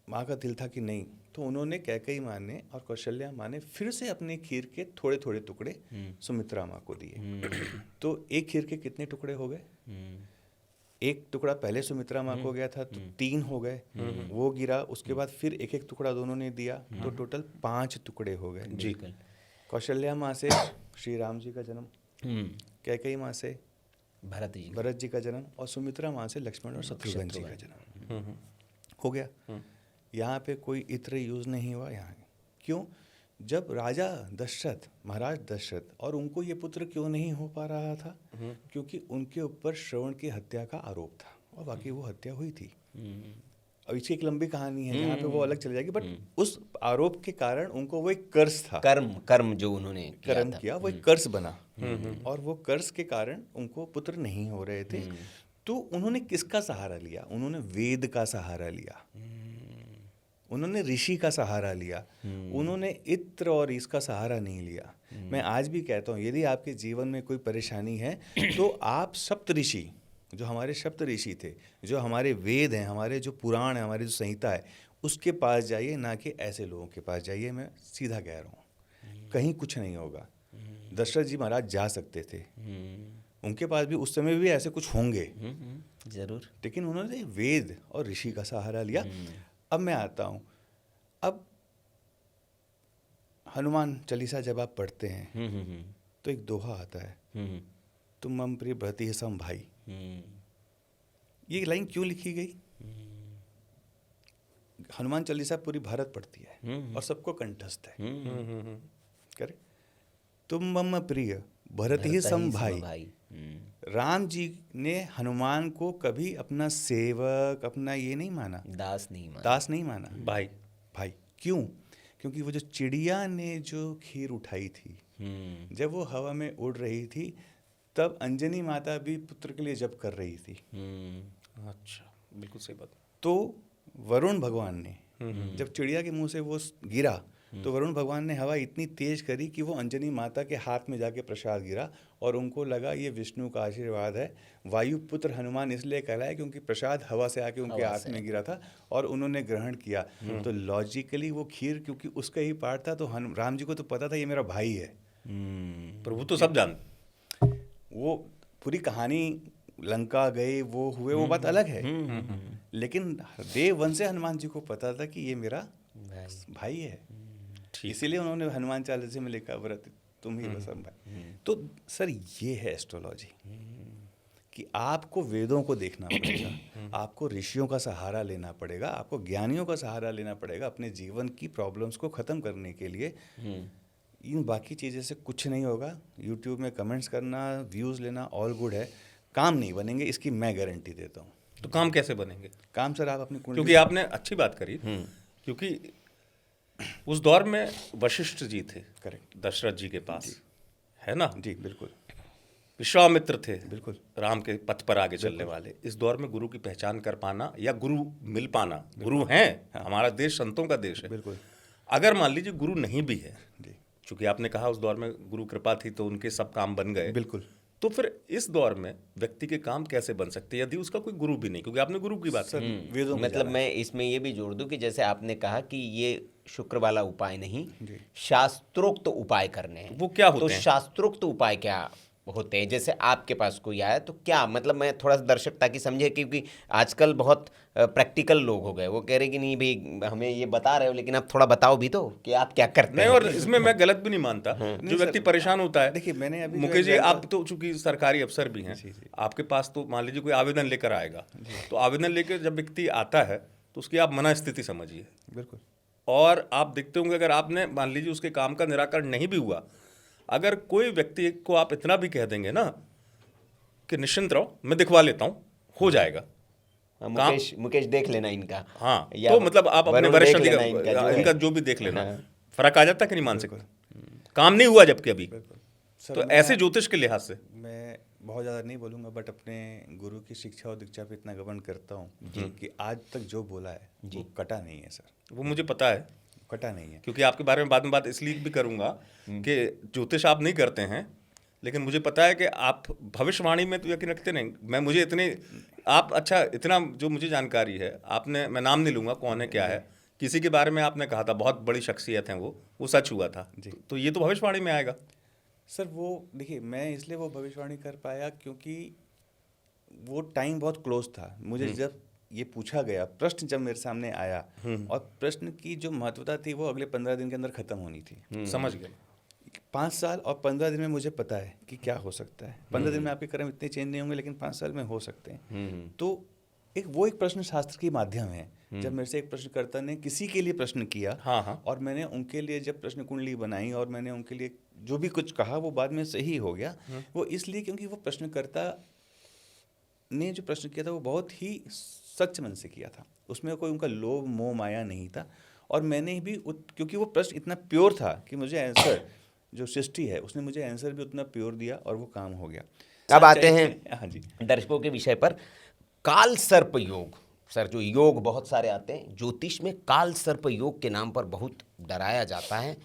माँ का दिल था कि नहीं, तो उन्होंने कैकेयी माँ ने और कौशल्या माँ ने फिर से अपने खीर के थोड़े थोड़े टुकड़े सुमित्रा माँ को दिए। तो एक खीर के कितने टुकड़े हो गए? एक टुकड़ा पहले सुमित्रा माँ को गया था, तो 3 हो गए, वो गिरा, उसके बाद फिर एक एक टुकड़ा दोनों ने दिया, तो टोटल 5 टुकड़े हो गए। जी। कौशल्या माँ से श्री राम जी का जन्म, कैकेयी माँ से भरत जी का जन्म, और सुमित्रा माँ से लक्ष्मण और शत्रुघ्न जी का जन्म हो गया। यहाँ पे कोई इत्र यूज नहीं हुआ। यहाँ क्यों? जब राजा दशरथ, महाराज दशरथ, और उनको ये पुत्र क्यों नहीं हो पा रहा था? क्योंकि उनके ऊपर श्रवण की हत्या का आरोप था, और बाकी वो हत्या हुई थी। और इसकी एक लंबी कहानी है जहाँ पे वो अलग चले जाएगी, बट उस आरोप के कारण उनको वो एक कर्ज था, कर्म जो उन्होंने कर्म किया वो एक कर्ज बना, और वो कर्ज के कारण उनको पुत्र नहीं हो रहे थे। तो उन्होंने किसका सहारा लिया? उन्होंने वेद का सहारा लिया, उन्होंने ऋषि का सहारा लिया, उन्होंने इत्र और इसका सहारा नहीं लिया। मैं आज भी कहता हूँ, यदि आपके जीवन में कोई परेशानी है तो आप सप्त ऋषि, जो हमारे सप्त ऋषि थे, जो हमारे वेद हैं, हमारे जो पुराण है, हमारी जो संहिता है, उसके पास जाइए, ना कि ऐसे लोगों के पास जाइए। मैं सीधा कह रहा हूँ, कहीं कुछ नहीं होगा। दशरथ जी महाराज जा सकते थे, उनके पास भी उस समय भी ऐसे कुछ होंगे जरूर, लेकिन उन्होंने वेद और ऋषि का सहारा लिया। अब मैं आता हूँ, अब हनुमान चालीसा जब आप पढ़ते हैं तो एक दोहा आता है, तुम मम प्रिय भरती सम भाई। ये लाइन क्यों लिखी गई? हनुमान चालीसा पूरी भारत पढ़ती है और सबको कंठस्थ है, करेक्ट। तुम मम प्रिय भरत ही सम भाई। राम जी ने हनुमान को कभी अपना सेवक, अपना ये नहीं माना, दास नहीं माना, भाई। क्यों? क्योंकि वो जो चिड़िया ने जो खीर उठाई थी, जब वो हवा में उड़ रही थी, तब अंजनी माता भी पुत्र के लिए जप कर रही थी। अच्छा, बिल्कुल सही बात। तो वरुण भगवान ने जब चिड़िया के मुंह से वो गिरा, तो वरुण भगवान ने हवा इतनी तेज करी कि वो अंजनी माता के हाथ में जाके प्रसाद गिरा, और उनको लगा ये विष्णु का आशीर्वाद है। वायुपुत्र हनुमान इसलिए कहलाए क्योंकि प्रसाद हवा से आके उनके हाथ में गिरा था और उन्होंने ग्रहण किया। तो लॉजिकली वो खीर क्योंकि उसका ही पार्ट था, तो राम जी को तो पता था ये मेरा भाई है। प्रभु तो सब जानते, वो पूरी कहानी लंका गए, वो हुए, वो बात अलग है, लेकिन देव वंश से हनुमान जी को पता था कि ये मेरा भाई है। इसीलिए उन्होंने हनुमान चालीसा में लिखा, व्रत तुम ही बसम भाई। तो सर ये है एस्ट्रोलॉजी, कि आपको वेदों को देखना पड़ेगा, आपको ऋषियों का सहारा लेना पड़ेगा, आपको ज्ञानियों का सहारा लेना पड़ेगा अपने जीवन की प्रॉब्लम्स को ख़त्म करने के लिए। इन बाकी चीज़ें से कुछ नहीं होगा। यूट्यूब में कमेंट्स करना, व्यूज़ लेना, ऑल गुड है, काम नहीं बनेंगे, इसकी मैं गारंटी देता हूँ। तो काम कैसे बनेंगे? काम सर आप अपनी क्योंकि आपने अच्छी बात करी, क्योंकि उस दौर में वशिष्ठ जी थे, करेक्ट, दशरथ जी के पास, है ना? जी बिल्कुल। विश्वामित्र थे, बिल्कुल, राम के पथ पर आगे चलने वाले। इस दौर में गुरु की पहचान कर पाना या गुरु मिल पाना, गुरु हैं, हमारा देश संतों का देश है। बिल्कुल। अगर मान लीजिए गुरु नहीं भी है, जी, चूंकि आपने कहा उस दौर में गुरु कृपा थी तो उनके सब काम बन गए, बिल्कुल, तो फिर इस दौर में व्यक्ति के काम कैसे बन सकते हैं यदि उसका कोई गुरु भी नहीं? क्योंकि आपने गुरु की बात की। वेदों में मतलब मैं इसमें ये भी जोड़ दूं कि जैसे आपने कहा कि ये शुक्र वाला उपाय नहीं, जी। शास्त्रोक्त उपाय करने हैं। वो क्या होते तो हैं? शास्त्रोक्त उपाय क्या होते हैं? जैसे आपके पास कोई आया तो क्या, मतलब मैं थोड़ा सा दर्शक ताकि समझे, क्योंकि आजकल बहुत प्रैक्टिकल लोग हो गए, वो कह रहे कि नहीं भाई हमें ये बता रहे हो लेकिन आप थोड़ा बताओ भी तो कि आप क्या करते नहीं, हैं। और इसमें मैं गलत भी नहीं मानता। जो व्यक्ति परेशान होता है, देखिए मैंने अभी मुकेश जी आप तो चूंकि सरकारी अफसर भी हैं, जी, जी। आपके पास तो मान लीजिए कोई आवेदन लेकर आएगा, तो आवेदन लेकर जब व्यक्ति आता है तो उसकी आप मनस्थिति समझिए, बिल्कुल, और आप देखते होंगे अगर आपने मान लीजिए उसके काम का निराकरण नहीं भी हुआ, अगर कोई व्यक्ति को आप इतना भी कह देंगे ना कि निश्चिंत रहो मैं दिखवा लेता हूँ, हो जाएगा। मुकेश देख लेना इनका, हाँ, या तो मतलब आप अपने वरुण वरिष्ठ देख लेना अधिकारी इनका जो भी देख लेना, हाँ। फर्क आ जाता कि नहीं मान सकते? काम नहीं हुआ जबकि अभी, सर तो मैं- ऐसे ज्योतिष के लिहाज से मैं बहुत ज़्यादा नहीं बोलूँगा, बट अपने गुरु की शिक्षा और दीक्षा पे इतना घमंड करता हूँ कि आज तक जो बोला है वो कटा नहीं है सर, वो मुझे पता है, कटा नहीं है। क्योंकि आपके बारे में बाद में बात इसलिए भी करूंगा कि ज्योतिष आप नहीं करते हैं, लेकिन मुझे पता है कि आप भविष्यवाणी में तो यकीन रखते नहीं। मैं मुझे इतने आप अच्छा इतना जो मुझे जानकारी है, आपने, मैं नाम नहीं लूंगा कौन है क्या है, किसी के बारे में आपने कहा था बहुत बड़ी शख्सियत है, वो सच हुआ था, तो ये तो भविष्यवाणी में आएगा। सर वो देखिए मैं इसलिए वो भविष्यवाणी कर पाया क्योंकि वो टाइम बहुत क्लोज था। मुझे जब ये पूछा गया, प्रश्न जब मेरे सामने आया, और प्रश्न की जो महत्वता थी वो अगले 15 दिन के अंदर ख़त्म होनी थी। समझ गए। 5 साल और 15 दिन में मुझे पता है कि क्या हो सकता है। 15 दिन में आपके कर्म इतने चेंज नहीं होंगे, लेकिन 5 साल में हो सकते हैं। तो एक प्रश्न शास्त्र की माध्यम है। जब मेरे से एक प्रश्नकर्ता ने किसी के लिए प्रश्न किया, हाँ, और मैंने उनके लिए जब प्रश्न कुंडली बनाई और मैंने उनके लिए जो भी कुछ कहा वो बाद में सही हो गया। वो इसलिए क्योंकि वो प्रश्नकर्ता ने जो प्रश्न किया था वो बहुत ही सच मन से किया था, उसमें कोई उनका लोभ मोह माया नहीं था। और मैंने भी क्योंकि वो प्रश्न इतना प्योर था कि मुझे आंसर जो सृष्टि है उसने मुझे आंसर भी उतना प्योर दिया और वो काम हो गया। अब आते सच्चाई हैं से- हाँ जी, दर्शकों के विषय पर, काल सर्प योग। सर, जो योग बहुत सारे आते हैं, ज्योतिष में काल सर्प योग के नाम पर बहुत डराया जाता है।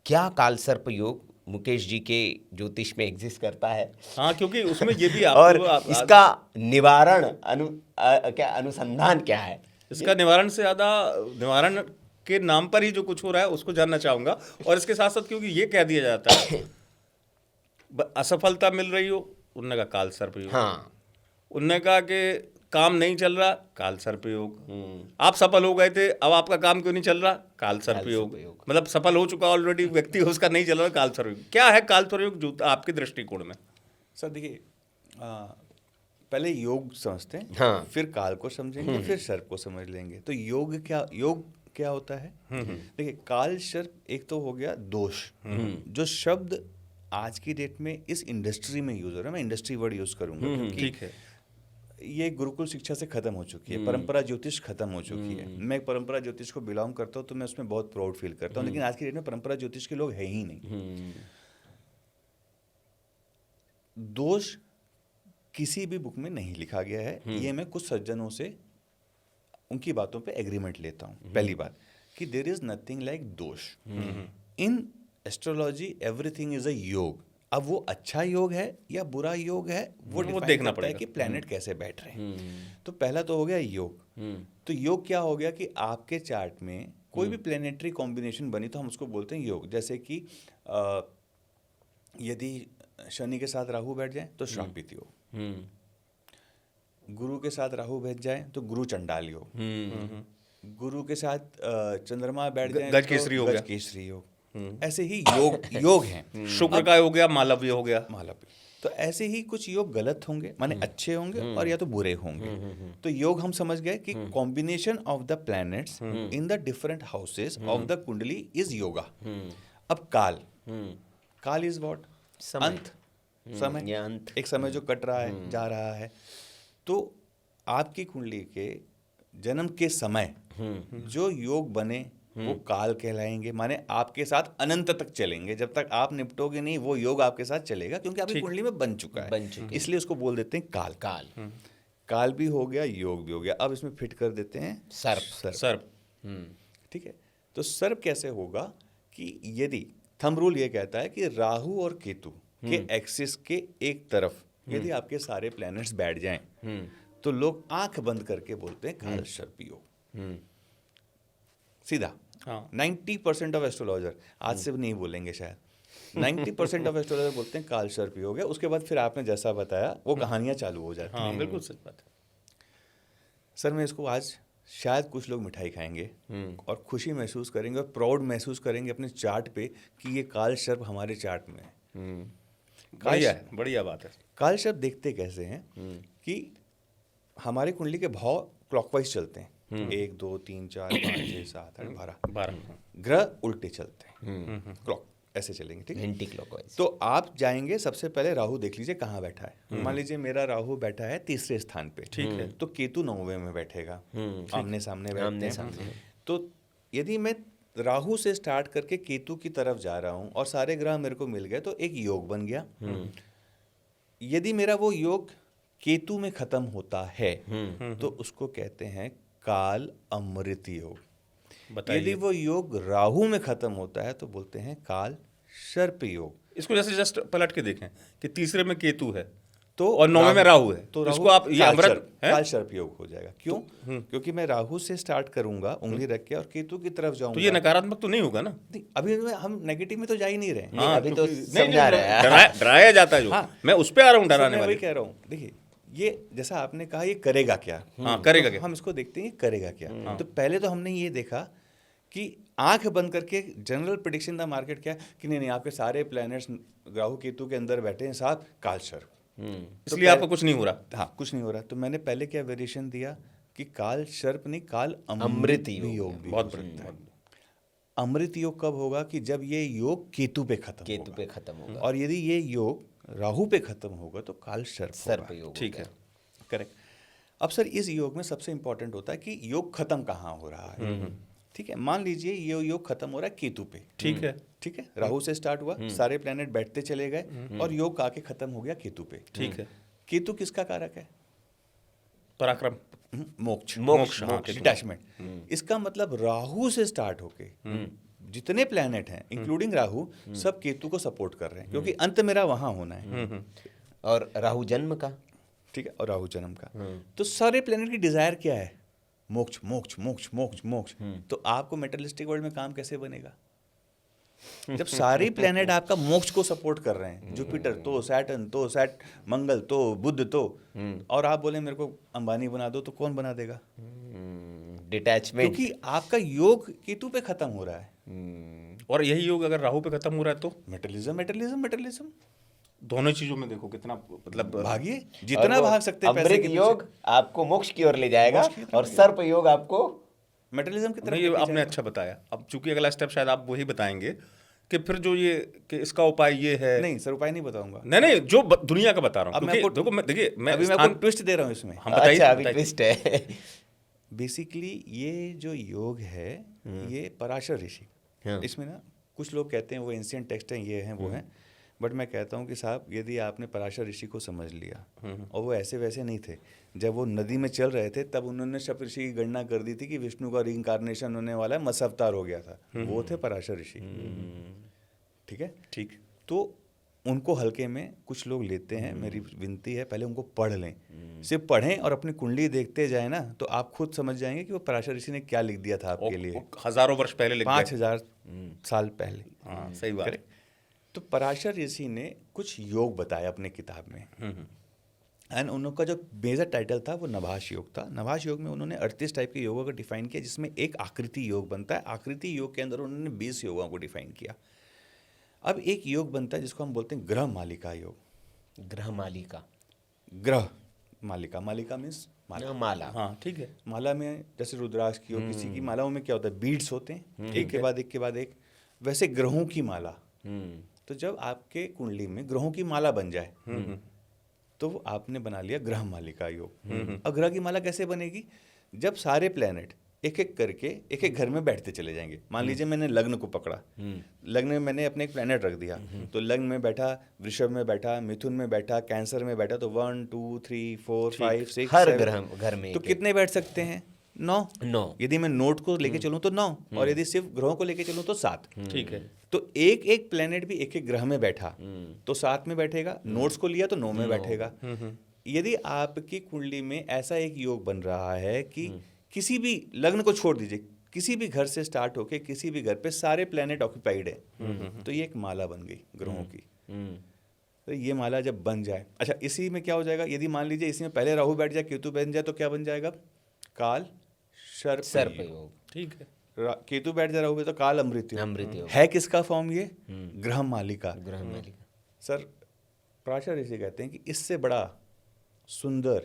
क्या काल सर्प योग मुकेश जी के ज्योतिष में एग्जिस्ट करता है? हाँ, क्योंकि उसमें ये भी और आपको इसका निवारण अनुसंधान क्या है? इसका निवारण से ज़्यादा निवारण के नाम पर ही जो कुछ हो रहा है उसको जानना चाहूँगा। और इसके साथ साथ क्योंकि ये कह दिया जाता है असफलता मिल रही हो, उनने कहा काल सर्प योग। हाँ। उनने कहा कि काम नहीं चल रहा, काल सर्प योग। आप सफल हो गए थे, अब आपका काम क्यों नहीं चल रहा, काल सर्प योग। मतलब सफल हो चुका ऑलरेडी व्यक्ति, उसका नहीं चल रहा, काल सर्प योग। क्या है काल सर्प योग जो आपके दृष्टिकोण में? सर देखिए, पहले योग समझते हैं, हाँ। फिर काल को समझेंगे, फिर सर्प को समझ लेंगे। तो योग क्या होता है? देखिए, काल सर्प एक तो हो गया दोष, जो शब्द आज की डेट में इस इंडस्ट्री में यूज हो रहा है। मैं इंडस्ट्री वर्ड यूज करूंगा क्योंकि ठीक है। ये गुरुकुल शिक्षा से खत्म हो चुकी है, परंपरा ज्योतिष खत्म हो चुकी है। मैं परंपरा ज्योतिष को बिलोंग करता हूँ तो मैं उसमें बहुत प्राउड फील करता हूँ, लेकिन आज की डेट में परंपरा ज्योतिष के लोग है ही नहीं। दोष किसी भी बुक में नहीं लिखा गया है, ये मैं कुछ सज्जनों से उनकी बातों पे एग्रीमेंट लेता हूँ। पहली बात कि देयर इज नथिंग लाइक दोष in astrology, everything is a योग। अब वो अच्छा योग है या बुरा योग है वो देखना देखना पड़ता है पड़ेगा। कि प्लैनेट कैसे बैठ रहे हैं। तो पहला तो हो गया योग। तो योग क्या हो गया कि आपके चार्ट में कोई भी प्लैनेटरी कॉम्बिनेशन बनी तो हम उसको बोलते हैं योग। जैसे कि यदि शनि के साथ राहु बैठ जाए तो श्रापित योग, गुरु के साथ राहु बैठ जाए तो गुरु चंडाल योग, गुरु के साथ चंद्रमा बैठ जाए गज केसरी हो गया। गज केसरी योग। ऐसे ही योग हैं। शुक्र का हो गया, मालव्य हो गया। मालव्य। तो ऐसे ही कुछ योग गलत होंगे, माने अच्छे होंगे और या तो बुरे होंगे। तो योग हम समझ गए कि combination of the planets in the different houses of the कुंडली इज योगा। अब काल इज व्हाट? समय। अंत, समय, ये अंत। एक समय जो कट रहा है, जा रहा है। तो आपकी कुंडली के जन्म के समय जो योग बने वो काल कहलाएंगे, माने आपके साथ अनंत तक चलेंगे। जब तक आप निपटोगे नहीं वो योग आपके साथ चलेगा, क्योंकि आपकी कुंडली में बन चुका है। इसलिए उसको बोल देते हैं काल। काल भी हो गया, योग भी हो गया। अब इसमें फिट कर देते हैं सर्प। ठीक है। तो सर्प कैसे होगा कि यदि थंब रूल ये कहता है कि राहु और केतु के एक्सिस के एक तरफ यदि आपके सारे प्लैनेट्स बैठ जाएं तो लोग आंख बंद करके बोलते हैं काल सर्प योग। सीधा। हाँ। 90% ऑफ एस्ट्रोलॉजर, आज से नहीं बोलेंगे शायद, 90% ऑफ एस्ट्रोलॉजर बोलते हैं काल सर्प योग है। उसके बाद फिर आपने जैसा बताया वो कहानियां चालू हो जाती हैं। हाँ, बिल्कुल सच बात है। सर मैं इसको आज शायद कुछ लोग मिठाई खाएंगे और खुशी महसूस करेंगे और प्राउड महसूस करेंगे अपने चार्ट पे कि ये काल सर्प हमारे चार्ट में है। बढ़िया है, बढ़िया बात है। काल सर्प देखते कैसे हैं कि हमारे कुंडली के भाव क्लॉकवाइज चलते हैं, 1 2 3 4 5 6 7 8 12 ग्रह उल्टे चलते हैं, क्लॉक ऐसे चलेंगे। ठीक है, एंटी क्लॉकवाइज। तो आप जाएंगे सबसे पहले राहु देख लीजिए कहाँ बैठा है। मान लीजिए मेरा राहु बैठा है तीसरे स्थान पे, ठीक है, तो केतु 9वें में बैठेगा, आमने सामने बैठते हैं। तो यदि मैं राहु से स्टार्ट करके केतु की तरफ जा रहा हूँ और सारे ग्रह मेरे को मिल गए तो एक योग बन गया। यदि मेरा वो योग केतु में खत्म होता है तो उसको कहते हैं काल अमृत योग। यदि वो योग राहु में खत्म होता है तो बोलते हैं काल सर्प योग। इसको जैसे जस्ट पलट के देखें कि तीसरे में केतु है तो और 9वें में राहु है, तो इसको आप ये अमृत है? काल सर्प योग हो जाएगा। क्यों? क्योंकि मैं राहु से स्टार्ट करूंगा उंगली रख के और केतु की तरफ जाऊंगा। तो ये नकारात्मक तो नहीं होगा ना? अभी हम नेगेटिव में तो जा ही नहीं रहे। हाँ, अभी तो नहीं, समझा रहा है। डराया जाता है जो। हाँ। मैं उस पे आ रहा हूँ सर, डराने मैं वाले। वही कह रहा हूँ। देखिए ये जैसा आपने कहा ये करेगा क्या, हाँ, करेगा तो क्या? हम इसको देखते हैं ये करेगा क्या। तो पहले तो हमने ये देखा कि आंख बंद करके जनरल प्रेडिक्शन द मार्केट क्या कि नहीं आपके सारे प्लैनेट्स राहु केतु के अंदर बैठे हैं साहब, काल सर्प। इसलिए आपको कुछ नहीं हो रहा। हाँ, कुछ नहीं हो रहा। तो मैंने पहले क्या वेरिएशन दिया कि काल सर्प नहीं काल अमृत अमृत योग। योग भी बहुत हो बढ़िया, सकता है। अमृत योग कब होगा कि जब ये योग केतु पे खत्म केतु होगा। पे खत्म होगा। और यदि ये योग राहु पे खत्म होगा तो काल सर्प सर्प होगा। योग। ठीक है। करेक्ट। अब सर इस योग में सबसे इंपॉर्टेंट होता है कि योग खत्म कहाँ हो रहा है। ठीक है, मान लीजिए ये योग खत्म हो रहा है केतु पे। ठीक है। ठीक है, राहु से स्टार्ट हुआ, सारे प्लेनेट बैठते चले गए और योग आके खत्म हो गया केतु पे। ठीक है। केतु किसका कारक है? पराक्रम, मोक्ष, मोक्ष, हाँ, केतु। डिटैचमेंट। इसका मतलब राहु से स्टार्ट होके जितने प्लेनेट हैं इंक्लूडिंग राहु सब केतु को सपोर्ट कर रहे हैं, क्योंकि अंत मेरा वहां होना है। और राहु जन्म का, ठीक है, और राहु जन्म का। तो सारे प्लेनेट की डिजायर क्या है? मोक्ष, मोक्ष, मोक्ष, मोक्ष, मोक्ष। तो आपको मेटलिस्टिक वर्ल्ड में काम कैसे बनेगा जब सारे प्लेनेट आपका मोक्ष को सपोर्ट कर रहे हैं? जुपिटर तो, सैटर्न तो, मंगल तो, बुध तो, और आप बोले मेरे को अंबानी बना दो, तो कौन बना देगा? डिटैचमेंट। क्योंकि आपका योग केतु पे खत्म हो रहा है। और यही योग अगर राहु पे खत्म हो रहा है तो मेटलिज्म, मेटलिज्म, मेटलिज्म। दोनों चीजों में देखो कितना मतलब भागिए, जितना भाग सकते हैं पैसे अमृत के योग आपको मोक्ष की ओर ले जाएगा मोक्ष की ओर और सर्प योग आपको मेटलिज्म की तरफ नहीं, ये लेके आपने जाएगा। अच्छा बताया। अब चूंकि अगला स्टेप शायद आप वही बताएंगे कि फिर जो ये कि इसका उपाय ये है। नहीं सर, उपाय नहीं बताऊंगा। नहीं, जो दुनिया का बता रहा अब हूँ, मैं क्योंकि आपको- देखो मैं देखिए मैं अभी मैं स्थान- आपको ट्विस्ट दे रहा हूँ इसमें। हम बताइए, अच्छा अभी बताइए। ट्विस्ट है। बेसिकली ये जो योग है ये पराशर ऋषि, हाँ। इसमें ना कुछ लोग कहते हैं वो एंशिएंट टेक्स्ट हैं, ये हैं वो हैं, बट मैं कहता हूँ कि साहब यदि आपने पराशर ऋषि को समझ लिया, और वो ऐसे वैसे नहीं थे, जब वो नदी में चल रहे थे तब उन्होंने सप्तऋषि की गणना कर दी थी कि विष्णु का रिइंकार्नेशन होने वाला है, मत्स्य अवतार हो गया था, वो थे पराशर ऋषि। ठीक है, ठीक। तो उनको हल्के में कुछ लोग लेते हैं। मेरी विनती है पहले उनको पढ़ लें, सिर्फ पढ़ें और अपनी कुंडली देखते जाए ना, तो आप खुद समझ जाएंगे कि वो पराशर ऋषि ने क्या लिख दिया था आपके लिए हजारों वर्ष पहले लिख गए। 5000 साल पहले। हाँ, सही बात है। Correct? तो पराशर ऋषि ने कुछ योग बताया अपने किताब में, एंड उनका जो मेजर टाइटल था वो नभास योग था। नभास योग में उन्होंने 38 टाइप के योगों को डिफाइन किया, जिसमें एक आकृति योग बनता है। आकृति योग के अंदर उन्होंने 20 योगों को डिफाइन किया। अब एक योग बनता है जिसको हम बोलते हैं ग्रह मालिका योग। ग्रह मालिका, ग्रह मालिका, मालिका मीन्स माला। माला। हाँ, ठीक है। माला में जैसे रुद्राक्ष की हो, किसी की मालाओं में क्या होता है, बीड्स होते हैं एक के बाद एक के बाद एक, वैसे ग्रहों की माला। तो जब आपके कुंडली में ग्रहों की माला बन जाए तो वो आपने बना लिया ग्रह मालिका योग। अब ग्रह की माला कैसे बनेगी? जब सारे प्लेनेट एक एक करके एक एक घर में बैठते चले जाएंगे। मान लीजिए मैंने लग्न को पकड़ा, लग्न में मैंने अपने एक प्लेनेट रख दिया, तो लग्न में बैठा, वृषभ में बैठा, मिथुन में बैठा, कैंसर में बैठा, तो 1 2 3 4 5 6 हर 7 घर में तो एक- कितने बैठ सकते हैं? 9। 9। यदि मैं नोट को लेके चलूं तो 9, और यदि सिर्फ ग्रहों को लेके चलूं तो 7। ठीक है। तो एक एक प्लेनेट भी एक एक ग्रह में बैठा तो 7 में बैठेगा, नोट्स को लिया तो 9 में बैठेगा। यदि आपकी कुंडली में ऐसा एक योग बन रहा है कि किसी भी लग्न को छोड़ दीजिए, किसी भी घर से स्टार्ट होके किसी भी घर पे सारे प्लेनेट ऑक्यूपाइड है, तो ये एक माला बन गई ग्रहों की। तो ये माला जब बन जाए, अच्छा इसी में क्या हो जाएगा, यदि मान लीजिए इसी में पहले राहु बैठ जाए, केतु बैठ जाए, तो क्या बन जाएगा? काल सर्प योग। योग, ठीक है। केतु बैठ जाए राहु पे तो काल अमृत योग। अमृत योग, है किसका फॉर्म ये? ग्रह मालिका। ग्रह मालिका। सर पराशर ऋषि कहते हैं कि इससे बड़ा सुंदर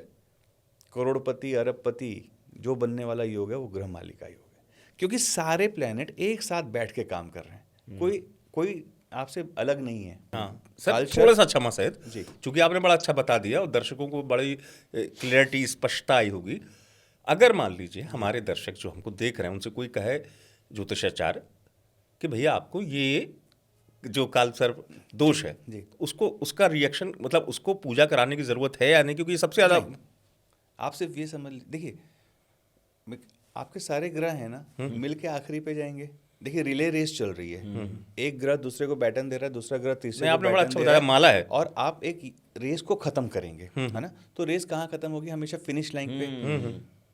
करोड़पति अरबपति जो बनने वाला योग है वो ग्रह मालिका योग है, क्योंकि सारे प्लेनेट एक साथ बैठ के काम कर रहे हैं, कोई आपसे अलग नहीं है। हाँ सर, काल थोड़ा सा क्षमा सहित, जी। चूंकि आपने बड़ा अच्छा बता दिया और दर्शकों को बड़ी क्लियरिटी, स्पष्टता आई होगी। अगर मान लीजिए हमारे दर्शक जो हमको देख रहे हैं उनसे कोई कहे ज्योतिषाचार्य कि भैया आपको ये जो काल सर्प दोष है, जी। उसको उसका रिएक्शन मतलब उसको पूजा कराने की जरूरत है या नहीं, क्योंकि ये सबसे ज्यादा आप सिर्फ ये समझ देखिए, आपके सारे ग्रह हैं ना, मिल के आखिरी पे जाएंगे। देखिए रिले रेस चल रही है, एक ग्रह दूसरे को बैटन दे रहा है, दूसरा ग्रह तीसरे नहीं, को आपने बड़ा बैटन अच्छा दे बताया, रहा माला है। और आप एक रेस को खत्म करेंगे, है ना। तो रेस कहाँ खत्म होगी? हमेशा फिनिश लाइन पे।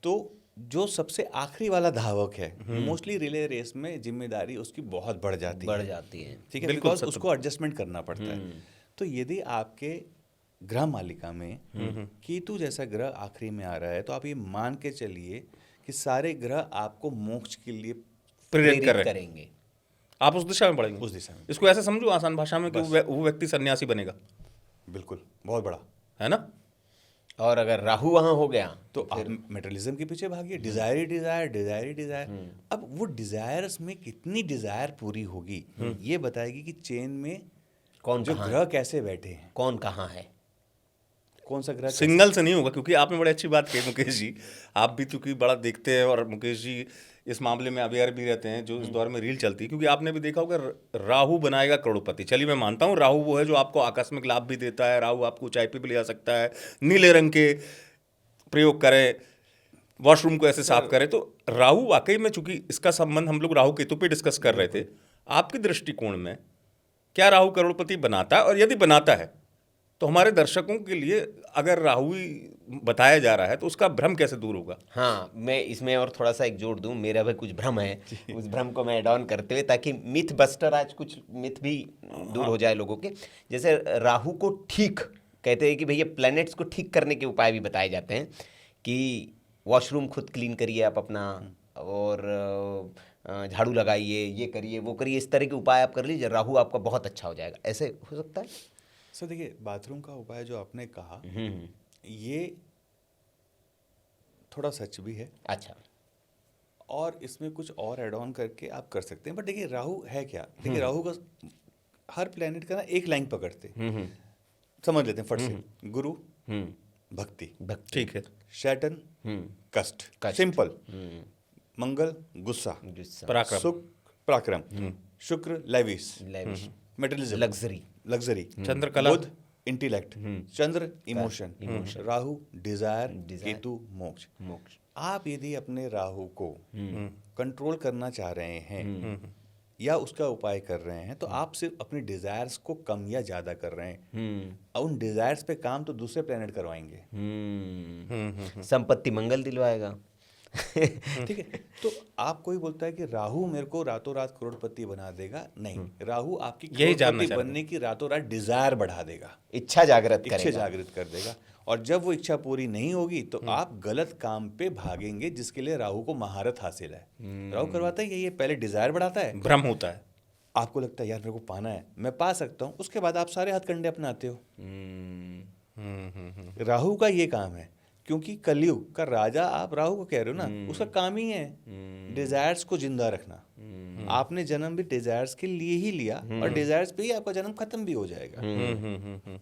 तो जो सबसे आखिरी वाला धावक है, मोस्टली रिले रेस में जिम्मेदारी उसकी बहुत बढ़ जाती है, ठीक है, बिल्कुल बिकॉज सत्य। उसको एडजस्टमेंट करना पड़ता है। तो यदि आपके ग्रह मालिका में केतु जैसा ग्रह आखिरी में आ रहा है, तो आप ये मान के चलिए कि सारे ग्रह आपको मोक्ष के लिए प्रेरित कर रहे हैं। करेंगे। आप उस दिशा में बढ़ेंगे। उस दिशा में इसको ऐसे समझो आसान भाषा में कि वो व्यक्ति सन्यासी बनेगा, बिल्कुल बहुत बड़ा। है ना। और अगर राहु वहां हो गया तो आप मेटरलिज्म के पीछे भागिए, Dzire he desire, Dzire he desire. अब वो डिजायर्स में कितनी डिजायर पूरी होगी, ये बताएगी कि चेन में कौन जो कहाँ ग्रह कैसे बैठे हैं। कौन कहाँ है। कौन सा ग्रह सिंगल से नहीं होगा, क्योंकि आपने बड़ी अच्छी बात कही मुकेश जी। आप भी क्योंकि बड़ा देखते हैं, और मुकेश जी इस मामले में अवेयर भी रहते हैं, जो इस दौर में रील चलती है। क्योंकि आपने भी देखा होगा, राहु बनाएगा करोड़पति। चलिए मैं मानता हूँ राहु वो है जो आपको आकस्मिक लाभ भी देता है, राहु आपको ऊंचाई पे भी ले जा सकता है, नीले रंग के प्रयोग करें, वॉशरूम को ऐसे साफ करें। तो राहु वाकई में, चूंकि इसका संबंध हम लोग राहु केतु पे डिस्कस कर रहे थे, आपके दृष्टिकोण में क्या राहु करोड़पति बनाता है? और यदि बनाता है तो हमारे दर्शकों के लिए अगर राहु ही बताया जा रहा है तो उसका भ्रम कैसे दूर होगा? हाँ, मैं इसमें और थोड़ा सा एक जोड़ दूं, मेरा भी कुछ भ्रम है, उस भ्रम को मैं ऐड ऑन करते हुए, ताकि मिथ बस्टर आज कुछ मिथ भी दूर हो जाए लोगों के। जैसे राहु को ठीक कहते हैं कि भैया प्लैनेट्स को ठीक करने के उपाय भी बताए जाते हैं, कि वॉशरूम खुद क्लीन करिए आप अपना, और झाड़ू लगाइए, ये करिए वो करिए, इस तरह के उपाय आप कर लीजिए, राहु आपका बहुत अच्छा हो जाएगा। ऐसे हो सकता है? सर देखिए, बाथरूम का उपाय जो आपने कहा, ये थोड़ा सच भी है, अच्छा। और इसमें कुछ और ऐड ऑन करके आप कर सकते हैं। बट देखिए, राहु है क्या? देखिए, राहु का हर प्लेनेट का ना एक लाइन पकड़ते, समझ लेते हैं फट से। गुरु भक्ति, ठीक है। शैटन कष्ट, सिंपल। मंगल गुस्सा, पराक्रम, शुक्र पराक्रम, शुक्र लेविस, मेटेरियलिज्म, लग्जरी, चंद्र कला, बुध इंटेलेक्ट, चंद्र इमोशन, राहु डिजायर, केतु मोक्ष। आप यदि अपने राहु को कंट्रोल करना चाह रहे हैं या उसका उपाय कर रहे हैं, तो आप सिर्फ अपनी डिजायर्स को कम या ज्यादा कर रहे हैं। और उन डिजायर्स पे काम तो दूसरे प्लेनेट करवाएंगे। संपत्ति मंगल दिलवाएगा। ठीक है। तो आपको ही बोलता है कि राहु मेरे को रातों रात करोड़पति बना देगा, नहीं, राहु आपकी करोड़पति बनने की रातों रात डिजायर बढ़ा देगा, इच्छा जागृत इच्छा करेगा। जागृत कर देगा। और जब वो इच्छा पूरी नहीं होगी तो आप गलत काम पे भागेंगे, जिसके लिए राहु को महारत हासिल है। राहु करवाता है ये पहले डिजायर बढ़ाता है, भ्रम होता है, आपको लगता है यार मेरे को पाना है, मैं पा सकता हूँ, उसके बाद आप सारे हथकंडे अपनाते हो। राहु का ये काम है, क्योंकि कलयुग का राजा आप राहु को कह रहे हो ना, उसका काम ही है डिजायर्स को जिंदा रखना। आपने जन्म भी डिजायर्स के लिए ही लिया, और डिजायर्स पे ही आपका जन्म खत्म भी हो जाएगा।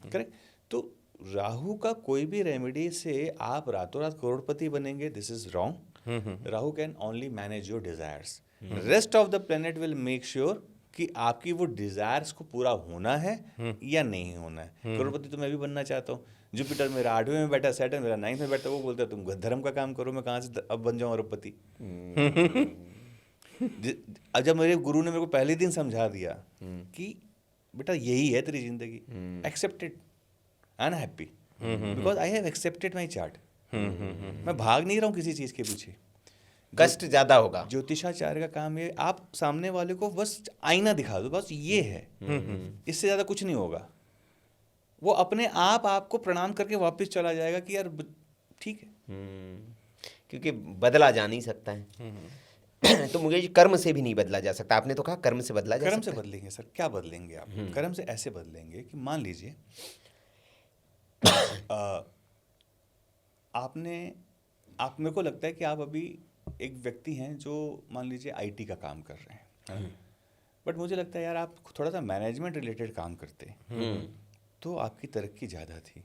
करेक्ट? तो राहु का कोई भी रेमेडी से आप रातों रात करोड़पति बनेंगे, this is wrong. Rahu can only manage your desires, rest of the planet will make sure कि आपकी वो डिजायर्स को पूरा होना है या नहीं होना है। करोड़पति तो मैं भी बनना चाहता हूँ। जुपिटर मेरा 8वें में बैठा, सैटर्न मेरा 9th में बैठा, वो बोलता है तुम धर्म का काम करो, मैं कहाँ से अब बन जाऊँ अरबपति। जब मेरे गुरु ने मेरे को पहले दिन समझा दिया कि बेटा यही है तेरी जिंदगी, accepted and happy, because I have accepted my chart. मैं भाग नहीं रहा हूँ किसी चीज के पीछे। कष्ट ज्यादा होगा। ज्योतिषाचार्य का काम है, आप सामने वाले को बस आईना दिखा दो, बस ये है, इससे ज्यादा कुछ नहीं होगा। वो अपने आप आपको प्रणाम करके वापस चला जाएगा कि यार ठीक है। क्योंकि बदला जा नहीं सकता है। तो मुझे कर्म से भी नहीं बदला जा सकता। आपने तो कहा कर्म से बदला जा कर्म सकता से बदलेंगे सर, क्या बदलेंगे आप? कर्म से ऐसे बदलेंगे कि मान लीजिए आप मेरे को लगता है कि आप अभी एक व्यक्ति हैं जो मान लीजिए आईटी का काम कर रहे हैं, बट मुझे लगता है यार आप थोड़ा सा मैनेजमेंट रिलेटेड काम करते तो आपकी तरक्की ज़्यादा थी।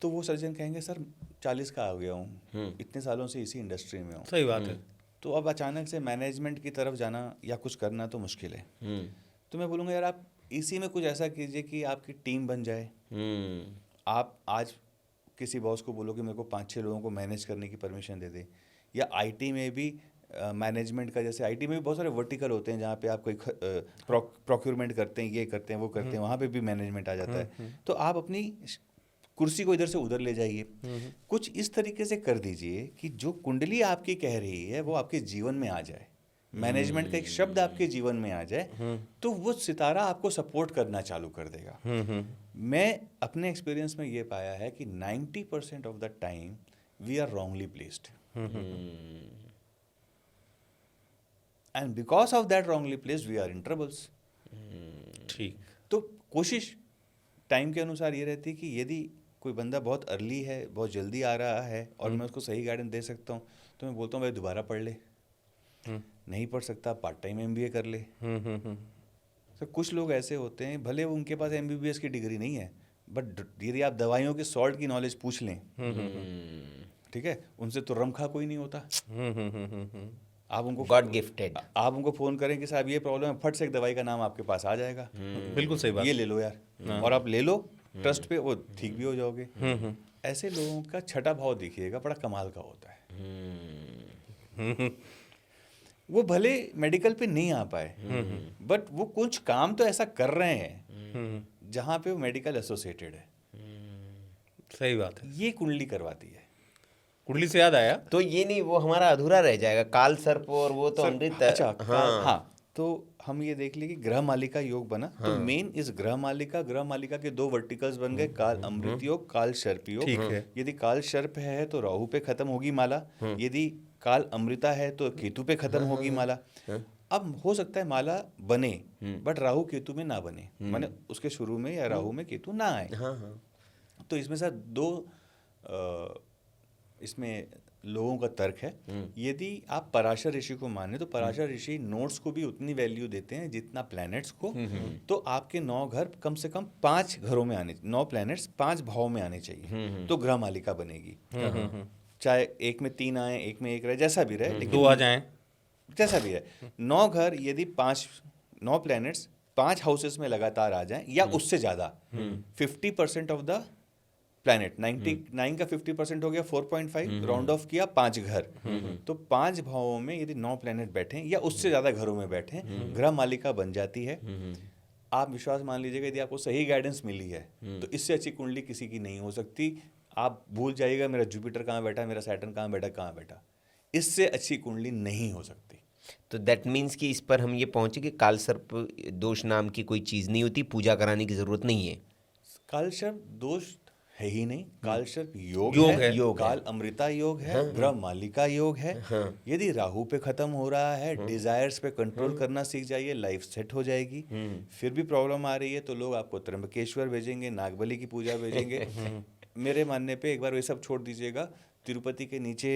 तो वो सर्जन कहेंगे सर 40 का आ गया हूँ, इतने सालों से इसी इंडस्ट्री में हूँ। सही बात है। तो अब अचानक से मैनेजमेंट की तरफ जाना या कुछ करना तो मुश्किल है। तो मैं बोलूँगा यार आप इसी में कुछ ऐसा कीजिए कि आपकी टीम बन जाए। आप आज किसी बॉस को बोलो कि मेरे को 5-6 लोगों को मैनेज करने की परमिशन दे दे। या आईटी में भी मैनेजमेंट का, जैसे आईटी में भी बहुत सारे वर्टिकल होते हैं जहाँ पे आप कोई प्रोक्योरमेंट करते हैं, ये करते हैं, वो करते हैं, वहाँ पे भी मैनेजमेंट आ जाता है। तो आप अपनी कुर्सी को इधर से उधर ले जाइए, कुछ इस तरीके से कर दीजिए कि जो कुंडली आपकी कह रही है वो आपके जीवन में आ जाए, मैनेजमेंट का एक शब्द आपके जीवन में आ जाए, तो वो सितारा आपको सपोर्ट करना चालू कर देगा। मैं अपने एक्सपीरियंस में ये पाया है कि 90% of the time we are wrongly placed, and because of that wrongly placed we are in troubles. ठीक। तो कोशिश टाइम के अनुसार ये रहती है कि यदि कोई बंदा बहुत अर्ली है, बहुत जल्दी आ रहा है और मैं उसको सही गाइडेंस दे सकता हूँ, तो मैं बोलता हूँ भाई दोबारा पढ़ ले। नहीं पढ़ सकता पार्ट टाइम MBA कर ले। तो कुछ लोग ऐसे होते हैं, भले उनके पास MBBS की डिग्री नहीं है, बट यदि आप दवाइयों की सॉल्ट की नॉलेज पूछ लें, ठीक है, उनसे तो रमखा कोई नहीं होता। आप उनको गॉड गिफ्टेड। आप उनको फोन करें कि साहब ये प्रॉब्लम है, फट से एक दवाई का नाम आपके पास आ जाएगा, बिल्कुल सही बात। ये ले लो यार, और आप ले लो ट्रस्ट पे, वो ठीक भी हो जाओगे। ऐसे लोगों का छठा भाव देखिएगा, बड़ा कमाल का होता है। वो भले मेडिकल पे नहीं आ पाए, बट वो कुछ काम तो ऐसा कर रहे हैं जहाँ पे वो मेडिकल एसोसिएटेड है। सही बात है। ये कुंडली करवाती है। कुंडली से याद आया, तो ये नहीं, वो हमारा अधूरा रह जाएगा, काल सर्प और वो तो अमृत। अच्छा, हाँ हाँ, तो हम ये देख लिए कि ग्रह मालिका योग बना, तो मेन इस ग्रह मालिका के दो वर्टिकल्स बन गए, काल अमृत योग, काल सर्प योग। ठीक है। यदि काल सर्प है तो राहु पे खत्म होगी माला, यदि काल अमृता है तो केतु पे खत्म होगी माला। अब हो सकता है माला बने बट राहु केतु में ना बने, माने उसके शुरू में या राहु में केतु ना आए। हाँ हाँ। तो इसमें सर दो इसमें लोगों का तर्क है। यदि आप पराशर ऋषि को माने तो पराशर ऋषि नोट्स को भी उतनी वैल्यू देते हैं जितना प्लैनेट्स को। तो आपके 9 घर कम से कम 5 घरों में आने, 9 प्लैनेट्स 5 भाव में आने चाहिए, तो ग्रह मालिका बनेगी। चाहे एक में 3 आए, एक में 1 रहे, जैसा भी रहे, लेकिन 2 आ जाएं, जैसा भी है। 9 घर यदि 9 प्लैनेट्स 5 हाउसेस में लगातार आ जाएं या उससे ज़्यादा, 50% ऑफ द प्लैनेट, 99 का 50% हो गया 4.5, राउंड ऑफ किया 5 घर, तो 5 भावों में यदि 9 प्लैनेट बैठे या उससे ज़्यादा घरों में बैठे, ग्रह मालिका बन जाती है। आप विश्वास मान लीजिएगा, यदि आपको सही गाइडेंस मिली है तो इससे अच्छी कुंडली किसी की नहीं हो सकती। आप भूल जाइएगा मेरा जुपिटर कहाँ बैठा, मेरा सैटर्न कहाँ बैठा, इससे अच्छी कुंडली नहीं हो सकती। तो दैट मीन्स कि इस पर हम ये पहुंचे कि काल सर्प दोष नाम की कोई चीज़ नहीं होती, पूजा कराने की ज़रूरत नहीं है। कालसर्प दोष है ही नहीं, कालसर्प योग है। योग है। काल अमृता योग है, ग्रह मालिका योग है। यदि राहु पे खत्म हो रहा है, डिजायर्स पे कंट्रोल करना सीख जाइए, लाइफ सेट हो जाएगी। फिर भी प्रॉब्लम आ रही है तो लोग आपको त्र्यंबकेश्वर भेजेंगे, नागबली की पूजा भेजेंगे। मेरे मानने पे एक बार वे सब छोड़ दीजिएगा, तिरुपति के नीचे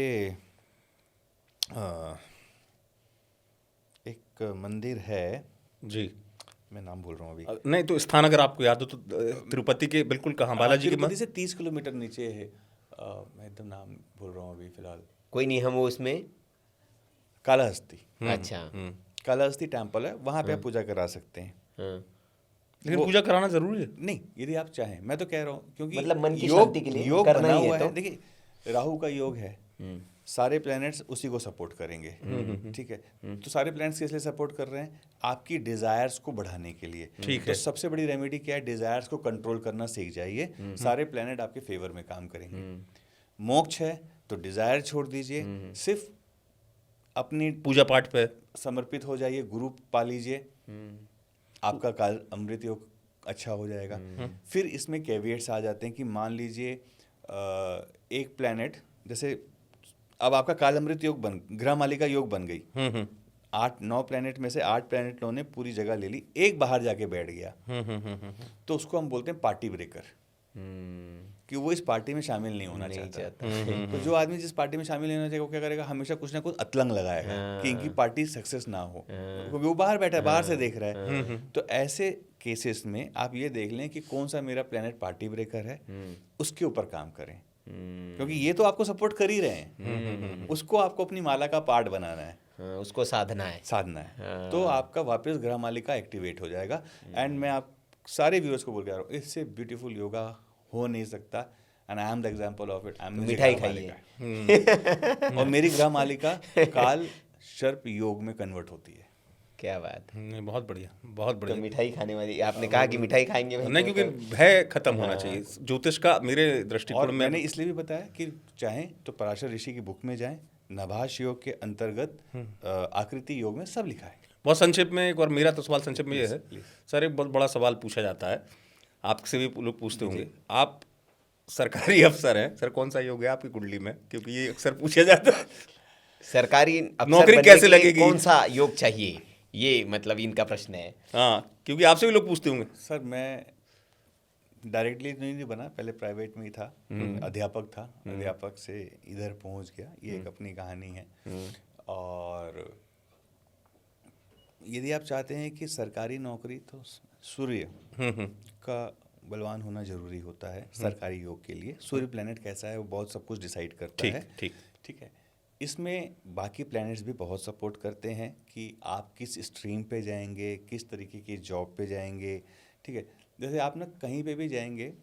एक मंदिर है जी, मैं नाम भूल रहा हूँ अभी। नहीं तो स्थान अगर आपको याद हो तो तिरुपति के बिल्कुल कहाँ, बालाजी के तिरुपति से 30 किलोमीटर नीचे है। मैं एकदम नाम भूल रहा हूँ अभी फिलहाल। कोई नहीं, हम वो उसमें। कालाहस्ती, अच्छा। कालाहस्ती टेम्पल है, वहाँ पे आप पूजा करा सकते हैं। हाँ। लेकिन पूजा कराना जरूरी है? नहीं, यदि आप चाहें, मैं तो कह रहा हूँ क्योंकि मतलब मन की योग शांति के लिए योग करना बना ही है हुआ तो। है। देखिए राहु का योग है, सारे प्लैनेट्स उसी को सपोर्ट करेंगे, ठीक है। तो सारे प्लैनेट्स किस लिए सपोर्ट कर रहे हैं? आपकी डिजायर्स को बढ़ाने के लिए। ठीक तो है। सबसे बड़ी रेमेडी क्या है? डिजायर्स को कंट्रोल करना सीख जाइए, सारे प्लैनेट आपके फेवर में काम करेंगे। मोक्ष है तो डिजायर छोड़ दीजिए, सिर्फ अपनी पूजा पाठ पे समर्पित हो जाइए, गुरु पा लीजिए, आपका काल अमृत योग अच्छा हो जाएगा। फिर इसमें कैविएट्स आ जाते हैं कि मान लीजिए एक प्लैनेट, जैसे अब आपका काल अमृत योग ग्रह मालिका योग बन गई, 8-9 प्लैनेट में से 8 प्लैनेटों ने पूरी जगह ले ली, एक बाहर जाके बैठ गया, तो उसको हम बोलते हैं पार्टी ब्रेकर, कि वो इस पार्टी में शामिल नहीं होना चाहता। तो जो आदमी जिस पार्टी में शामिल नहीं होना चाहिए वो क्या करेगा? हमेशा कुछ ना कुछ अतलंग लगाएगा कि इनकी पार्टी सक्सेस ना हो, क्योंकि वो बाहर बैठा है, बाहर से देख रहा है। तो ऐसे केसेस में आप ये देख लें कि कौन सा मेरा प्लैनेट पार्टी ब्रेकर है, उसके ऊपर काम करें, क्योंकि ये तो आपको सपोर्ट कर ही रहे हैं, उसको आपको अपनी माला का पार्ट बनाना है। हाँ, उसको साधना है। तो आपका वापस ग्रह मालिका एक्टिवेट हो जाएगा। एंड मैं आप सारे व्यूअर्स को बोल के आ रहा हूँ, इससे ब्यूटीफुल योगा हो नहीं सकता। And I am the example of it. मिठाई खाइए। और मेरी ग्रह मालिका काल सर्प योग में कन्वर्ट होती है। क्या बात है। नहीं, बहुत बढ़िया, बहुत तो बढ़िया। मिठाई खाने वाली, आपने कहा कि मिठाई खाएंगे भाई, नहीं, तो क्योंकि भय खत्म होना चाहिए ज्योतिष का मेरे और दृष्टिकोण में। मैंने इसलिए भी बताया कि चाहें तो पराशर ऋषि की बुक में जाएं, नभास योग के अंतर्गत आकृति योग में सब लिखा है। बहुत संक्षेप में एक बार मेरा तो सवाल संक्षेप में ये है सर, एक बहुत बड़ा सवाल पूछा जाता है, आपसे भी लोग पूछते होंगे, आप सरकारी अफसर हैं सर, कौन सा योग है आपकी कुंडली में? क्योंकि ये अक्सर पूछा जाता है। सरकारी अफसर नौकरी बनने कैसे के लिए लगेगी? कौन सा योग चाहिए, ये मतलब इनका प्रश्न है। हाँ, क्योंकि आपसे भी लोग पूछते होंगे। सर मैं डायरेक्टली नहीं बना, पहले प्राइवेट में ही था, अध्यापक था, अध्यापक से इधर पहुंच गया, ये एक अपनी कहानी है। और यदि आप चाहते हैं कि सरकारी नौकरी, तो सूर्य का बलवान होना जरूरी होता है सरकारी योग के लिए। सूर्य प्लैनेट कैसा है वो बहुत सब कुछ डिसाइड करता है। ठीक है। इसमें बाकी प्लैनेट्स भी बहुत सपोर्ट करते हैं कि आप किस स्ट्रीम पे जाएंगे, किस तरीके की जॉब पे जाएंगे। ठीक है, जैसे आप ना कहीं पे भी जाएंगे,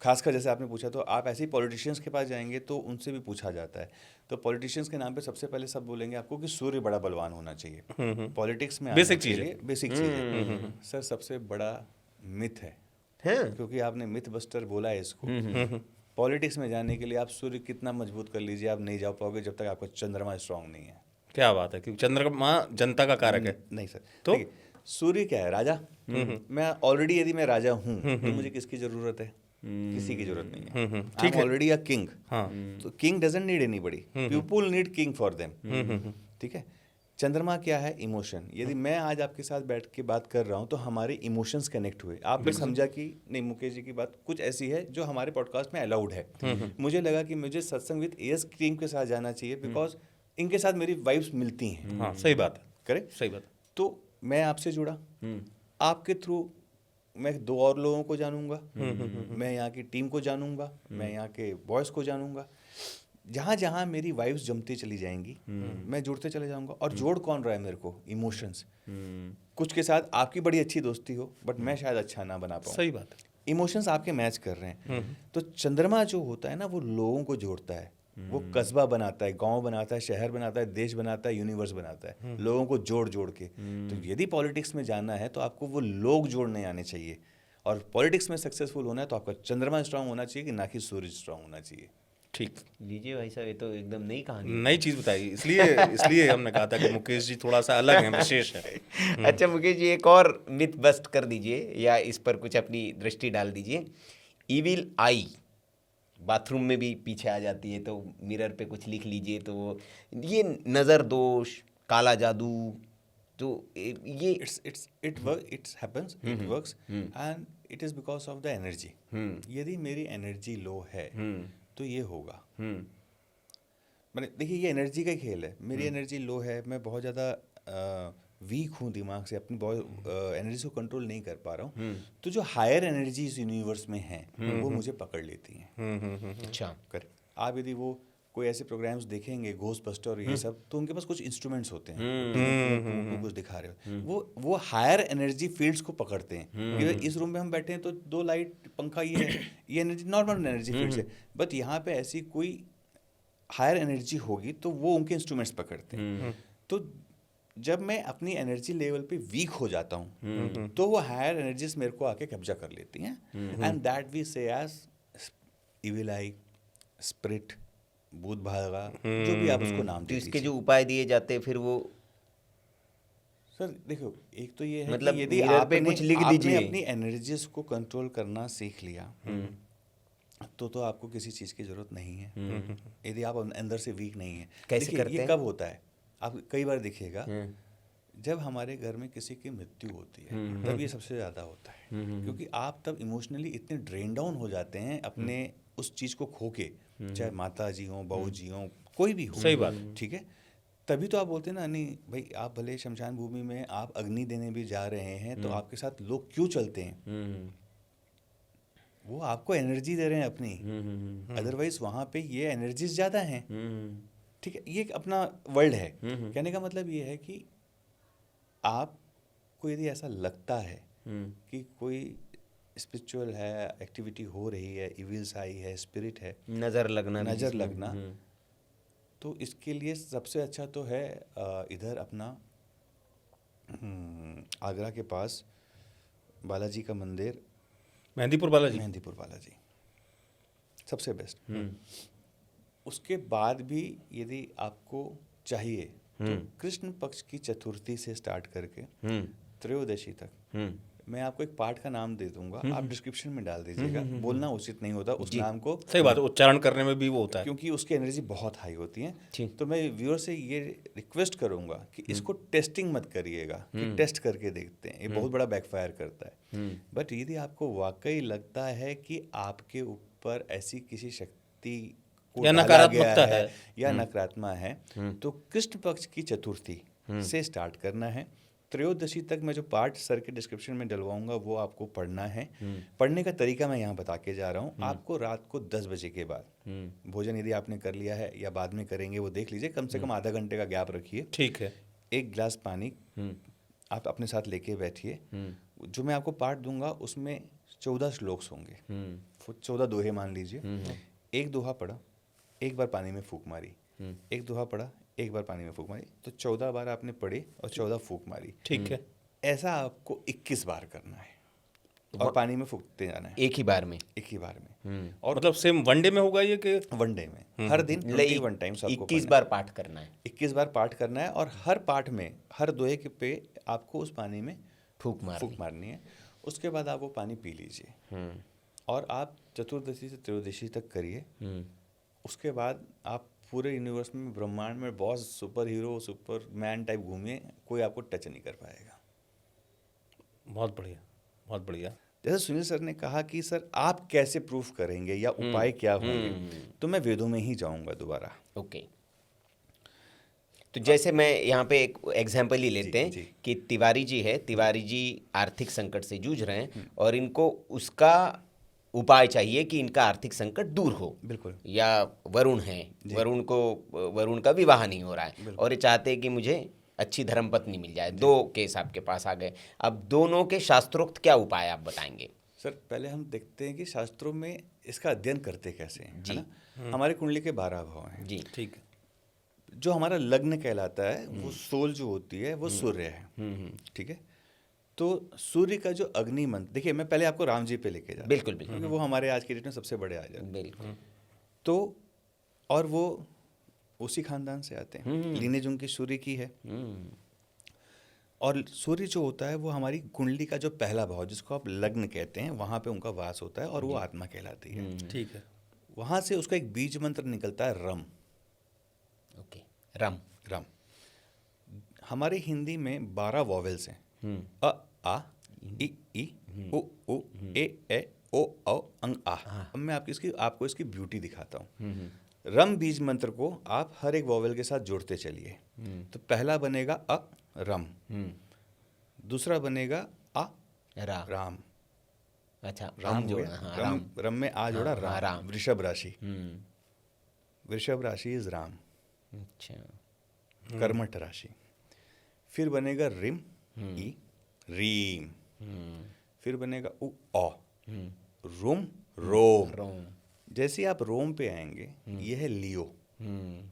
खासकर जैसे आपने पूछा, तो आप ऐसे ही पॉलिटिशियंस के पास जाएंगे तो उनसे भी पूछा जाता है, तो पॉलिटिशियंस के नाम पे सबसे पहले सब बोलेंगे आपको कि सूर्य बड़ा बलवान होना चाहिए। पॉलिटिक्स में बेसिक आने चीज़ के है। लिए बेसिक चीज़ है। सर सबसे बड़ा मिथ है, हाँ। क्योंकि आपने मिथ बस्टर बोला है इसको। पॉलिटिक्स में जाने के लिए आप सूर्य कितना मजबूत कर लीजिए, आप नहीं जा पाओगे जब तक आपका चंद्रमा स्ट्रांग नहीं है। क्या बात है, क्योंकि चंद्रमा जनता का कारक है। नहीं सर, तो? देखिए, सूर्य क्या है, राजा। मैं ऑलरेडी, यदि मैं राजा हूँ तो मुझे किसकी जरूरत है? किसी की जरूरत नहीं है। I am already a king. तो king doesn't need anybody, people need king for them. ठीक है। चंद्रमा क्या है? इमोशन। यदि मैं आज आपके साथ बैठ के बात कर रहा हूँ तो हमारे इमोशंस कनेक्ट हुए, आपने समझा कि नहीं मुकेश जी की बात कुछ ऐसी है जो हमारे पॉडकास्ट में अलाउड है। मुझे लगा कि मुझे सत्संग विद एएस टीम के साथ जाना चाहिए, बिकॉज इनके साथ मेरी वाइब्स मिलती हैं। हाँ, सही बात है। करेक्ट, सही बात है। तो मैं आपसे जुड़ा, आपके थ्रू मैं 2 और लोगों को जानूंगा, मैं यहाँ की टीम को जानूंगा, मैं यहाँ के बॉयज़ को जानूंगा। जहाँ जहाँ मेरी वाइब्स जमती चली जाएंगी मैं जुड़ते चले जाऊंगा। और जोड़ कौन रहा है मेरे को? इमोशंस। कुछ के साथ आपकी बड़ी अच्छी दोस्ती हो बट मैं शायद अच्छा ना बना पाऊँ। सही बात है। इमोशंस आपके मैच कर रहे हैं। तो चंद्रमा जो होता है ना, वो लोगों को जोड़ता है, वो कस्बा बनाता है, गांव बनाता है, शहर बनाता है, देश बनाता है, यूनिवर्स बनाता है, लोगों को जोड़ जोड़ के। तो यदि पॉलिटिक्स में जाना है तो आपको वो लोग जोड़ने आने चाहिए, और पॉलिटिक्स में सक्सेसफुल होना है तो आपका चंद्रमा स्ट्रांग होना चाहिए कि ना कि सूर्य स्ट्रांग होना चाहिए। ठीक, लीजिए भाई साहब, ये तो एकदम नई कहानी है। नई चीज़ बताई, इसलिए हमने कहा था कि मुकेश जी थोड़ा सा अलग है, विशेष है। अच्छा मुकेश जी, एक और मिथ बस्ट कर दीजिए या इस पर कुछ अपनी दृष्टि डाल दीजिए। इविल आई बाथरूम में भी पीछे आ जाती है, तो मिरर पे कुछ लिख लीजिए तो ये नज़र दोष, काला जादू, तो ये it happens, it works and it is because of the energy. यदि मेरी एनर्जी लो है तो ये होगा। मैंने देखिए, ये एनर्जी का ही खेल है। मेरी एनर्जी लो है, मैं बहुत ज़्यादा वीक हूँ दिमाग से, अपनी बहुत एनर्जी को कंट्रोल नहीं कर पा रहा हूँ, तो जो हायर एनर्जीज यूनिवर्स में हैं वो मुझे पकड़ लेती हैं। अच्छा करेक्ट। आप यदि वो कोई ऐसे प्रोग्राम्स देखेंगे, घोस्टबस्टर और ये सब, तो उनके पास कुछ इंस्ट्रूमेंट्स होते हैं, वो कुछ दिखा रहे हो, वो हायर एनर्जी फील्ड्स को पकड़ते हैं। इस रूम में हम बैठे हैं तो 2 लाइट, पंखा, ये है, ये एनर्जी नॉर्मल एनर्जी फील्ड्स है, बट यहाँ पे ऐसी कोई हायर एनर्जी होगी तो वो उनके इंस्ट्रूमेंट्स पकड़ते हैं। तो जब मैं अपनी एनर्जी लेवल पे वीक हो जाता हूँ तो वो हायर एनर्जीज मेरे को आके कब्जा कर लेती हैं, एंड दैट वी से एज इविल आई, स्पिरिट, भूत भागा, जो भी आप उसको नाम तो दे इसके दीजिए। जो उपाय दिए जाते हैं फिर वो, सर देखो, एक तो ये है मतलब कि यदि मिरर पे आपने कुछ लिख आपने दीजिए। अपनी एनर्जीज को कंट्रोल करना सीख लिया तो आपको किसी चीज़ की जरूरत नहीं है, यदि आप अंदर से वीक नहीं है। कैसे देखिए, करते ये हैं? कब होता है? आप कई बार देखिएगा, जब हमारे घर में किसी की मृत्यु होती है तब ये सबसे ज़्यादा होता है, क्योंकि आप तब इमोशनली इतने ड्रेन डाउन हो जाते हैं अपने उस चीज़ को खो के, चाहे माता जी हों, बहू जी हों, कोई भी हो। सही बात। ठीक है, तभी तो आप बोलते हैं ना, नहीं भाई, आप भले शमशान भूमि में आप अग्नि देने भी जा रहे हैं तो आपके साथ लोग क्यों चलते हैं? वो आपको एनर्जी दे रहे हैं अपनी, अदरवाइज वहाँ पे ये एनर्जीज ज़्यादा हैं। ठीक है, ये एक अपना वर्ल्ड है। कहने का मतलब ये है कि आपको यदि ऐसा लगता है कि कोई स्पिरिचुअल है, एक्टिविटी हो रही है, इविल्स आई है, स्पिरिट है, नज़र लगना भी नज़र जिसमें, लगना, तो इसके लिए सबसे अच्छा तो है इधर अपना आगरा के पास बालाजी का मंदिर, मेहंदीपुर बालाजी। मेहंदीपुर बालाजी सबसे बेस्ट। उसके बाद भी यदि आपको चाहिए तो कृष्ण पक्ष की चतुर्थी से स्टार्ट करके त्रयोदशी तक, मैं आपको एक पाठ का नाम दे दूंगा, आप डिस्क्रिप्शन में डाल दीजिएगा। बोलना उचित नहीं होता उस नाम को, सही बात है, उच्चारण करने में भी वो होता है, क्योंकि उसकी एनर्जी बहुत हाई होती है। ठीक। तो मैं व्यूअर से ये रिक्वेस्ट करूंगा कि इसको टेस्टिंग मत करिएगा कि टेस्ट करके देखते हैं, ये बहुत बड़ा बैकफायर करता है। बट यदि आपको वाकई लगता है कि आपके ऊपर ऐसी किसी शक्ति को या डाला नकारात्मकता गया है, या नकारात्मक है, तो कृष्ण पक्ष की चतुर्थी से स्टार्ट करना है। त्रयोदशी तक मैं जो पार्ट सर के डिस्क्रिप्शन में डलवाऊंगा वो आपको पढ़ना है। पढ़ने का तरीका मैं यहाँ बता के जा रहा हूँ। आपको रात को 10 बजे के बाद भोजन यदि आपने कर लिया है या बाद में करेंगे वो देख लीजिए, कम से कम आधा घंटे का गैप रखिए। ठीक है। एक गिलास पानी आप अपने साथ लेके बैठिए। जो मैं आपको पाठ दूंगा उसमें 14 श्लोक्स होंगे, 14 दोहे मान लीजिए। एक दोहा पढ़ा, एक बार पानी में फूंक मारी, एक दोहा पढ़ा, एक बार पानी में फूंक मारी, तो 14 बार आपने पढ़े और 14 फूंक मारी। ठीक है। ऐसा आपको 21 बार करना है और पानी में फूंकते जाना है एक ही बार में। एक ही बार में। और मतलब सेम वनडे में होगा ये कि वनडे में हर दिन 21 टाइम्स आपको 21 बार पाठ करना है। 21 बार पाठ करना है और हर पाठ में हर दोहे के पे आपको उस पानी में फूंक मारनी है। उसके बाद आप वो पानी पी लीजिए और आप चतुर्दशी से त्रयोदशी तक करिए। उसके बाद आप पूरे यूनिवर्स में, ब्रह्मांड में boss, super hero, super man type घूमिए, कोई आपको टच नहीं कर पाएगा। बहुत बढ़िया, बहुत बढ़िया। जैसे सुनील सर ने कहा कि सर आप कैसे प्रूफ करेंगे या उपाय क्या होंगे, तो मैं वेदों में ही जाऊंगा दोबारा। ओके, तो जैसे मैं यहाँ पे एक एग्जाम्पल ही लेते हैं कि तिवारी जी है, तिवारी जी आर्थिक संकट से जूझ रहे हैं और इनको उसका उपाय चाहिए कि इनका आर्थिक संकट दूर हो। बिल्कुल। या वरुण है, वरुण का विवाह नहीं हो रहा है और ये चाहते हैं कि मुझे अच्छी धर्मपत्नी मिल जाए। दो केस आपके पास आ गए, अब दोनों के शास्त्रोक्त क्या उपाय आप बताएंगे? सर पहले हम देखते हैं कि शास्त्रों में इसका अध्ययन करते कैसे हैं, है ना। हमारे कुंडली के 12 भाव हैं जी, ठीक है। जो हमारा लग्न कहलाता है वो सोल जो होती है वो सूर्य है, ठीक है। तो सूर्य का जो अग्नि मंत्र, देखिए मैं पहले आपको राम जी पे लेके जा, बिल्कुल बिल्कुल, क्योंकि वो हमारे आज की डेट में सबसे बड़े आ जाते हैं। बिल्कुल। तो और वो उसी खानदान से आते हैं, लीनेज उनकी सूर्य की है। और सूर्य जो होता है वो हमारी कुंडली का जो पहला भाव, जिसको आप लग्न कहते हैं, वहाँ पे उनका वास होता है और वो आत्मा कहलाती है। ठीक है। वहाँ से उसका एक बीज मंत्र निकलता है रम। ओके, रम। रम। हमारे हिंदी में 12 वॉवेल्स हैं, अ, आ, ई, उ, ए, ओ, औ, अंग, आ। अब मैं आपको इसकी ब्यूटी दिखाता हूँ। रम बीज मंत्र को आप हर एक वॉवेल के साथ जोड़ते चलिए। तो पहला बनेगा अ, रम। दूसरा बनेगा आ, राम। अच्छा, राम जो जोड़ा, हाँ, रम में आ जोड़ा, हाँ, राम। वृषभ राशि, वृषभ राशि इज राम। अच्छा, कर्मठ राशि। फिर बनेगा रिम, ई, रीम। फिर बनेगा उ, औ, रुम, रोम। रोम। जैसे आप रोम पे आएंगे, ये है लियो,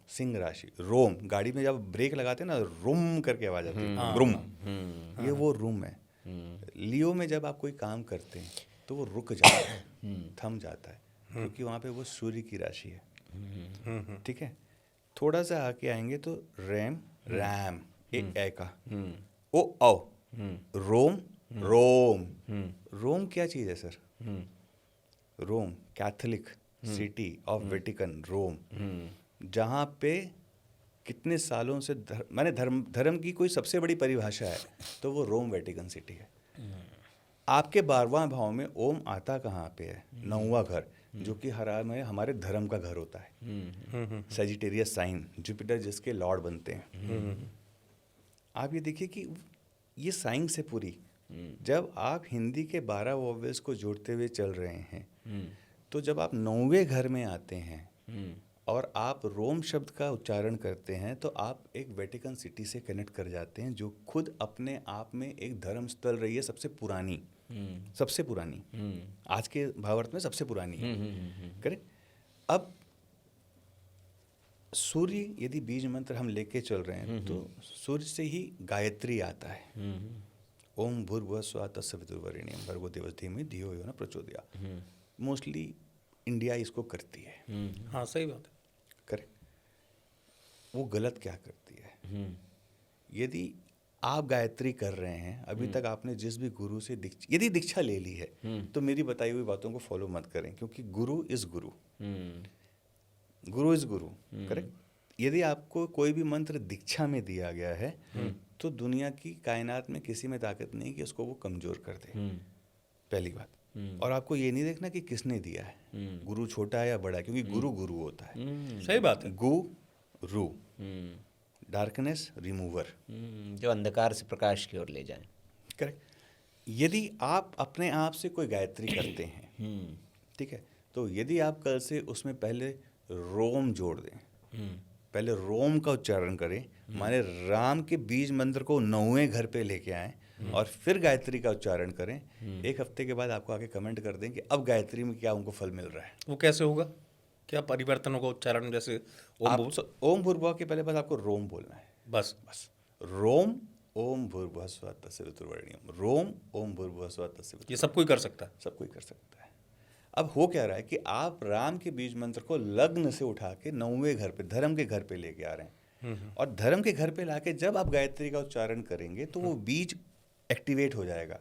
सिंह राशि। रोम, गाड़ी में जब ब्रेक लगाते हैं ना, रुम करके आवाज आती है, रुम, ये वो रूम है। लियो में जब आप कोई काम करते हैं तो वो रुक जाता है, थम जाता है, क्योंकि वहाँ पे वो सूर्य की राशि है, ठीक है। थोड़ा सा आके आएंगे तो रैम, रैम, ए का, ओ, औ, रोम, रोम। रोम क्या चीज़ है sir? Rome Catholic city of Vatican, Rome, जहाँ पे कितने सालों से माने धर्म की कोई सबसे बड़ी परिभाषा है तो वो रोम वेटिकन सिटी है। आपके 12वां भाव में ओम आता कहाँ पे है? 9वां घर, जो कि हमारे धर्म का घर होता है। सजिटेरियस साइन, जुपिटर जिसके लॉर्ड बनते हैं। आप ये देखिए कि ये साइन से पूरी, जब आप हिंदी के 12 वॉवेल्स को जोड़ते हुए चल रहे हैं, तो जब आप 9वें घर में आते हैं और आप रोम शब्द का उच्चारण करते हैं तो आप एक वेटिकन सिटी से कनेक्ट कर जाते हैं, जो खुद अपने आप में एक धर्म स्थल रही है, सबसे पुरानी, सबसे पुरानी, आज के भावार्थ में सबसे पुरानी है। करेक्ट। अब सूर्य यदि बीज मंत्र हम लेके चल रहे हैं तो सूर्य से ही गायत्री आता है। ओम भूर्भुवः स्वः तत्सवितुर्वरेण्यं भर्गो देवस्य धीमहि धियो यो न प्रचोदयात्। मोस्टली इंडिया इसको करती है। हाँ, सही बात है। करेक्ट। वो गलत क्या करती है? यदि आप गायत्री कर रहे हैं, अभी तक आपने जिस भी गुरु से यदि दीक्षा ले ली है, तो मेरी बताई हुई बातों को फॉलो मत करें, क्योंकि गुरु is Guru, Guru is Guru. Correct. यदि आपको कोई भी मंत्र दीक्षा में दिया गया है तो दुनिया की कायनात में किसी में ताकत नहीं कि उसको वो कमजोर कर दे, पहली बात। और आपको ये नहीं देखना कि किसने दिया है, गुरु छोटा है या बड़ा, क्योंकि गुरु गुरु होता है। सही बात है। गु रू, डार्कनेस रिमूवर। जो अंधकार से प्रकाश की ओर ले जाए। करेक्ट। यदि आप अपने आप से कोई गायत्री करते हैं, ठीक है, तो यदि आप कल से उसमें पहले रोम जोड़ दें, पहले रोम का उच्चारण करें, माने राम के बीज मंत्र को 9वें घर पे लेके आएं और फिर गायत्री का उच्चारण करें, 1 हफ्ते के बाद आपको आके कमेंट कर दें कि अब गायत्री में क्या उनको फल मिल रहा है। वो कैसे होगा? क्या परिवर्तन होगा उच्चारण? जैसे ओम आप बोल- ओम भूर्भुवः के पहले बस आपको रोम बोलना है, बस बस रोम ओम भूर्भुवः स्वः तस्य वितुर्वरेण्यम, रोम ओम भूर्भुवः स्वः तस्य वितुर्वरेण्यम। ये सब कोई कर सकता है? सब कोई कर सकता है। अब हो क्या रहा है कि आप राम के बीज मंत्र को लग्न से उठा के 9वें घर पे, धर्म के घर पे लेके आ रहे हैं, और धर्म के घर पे लाके जब आप गायत्री का उच्चारण करेंगे तो वो बीज एक्टिवेट हो जाएगा।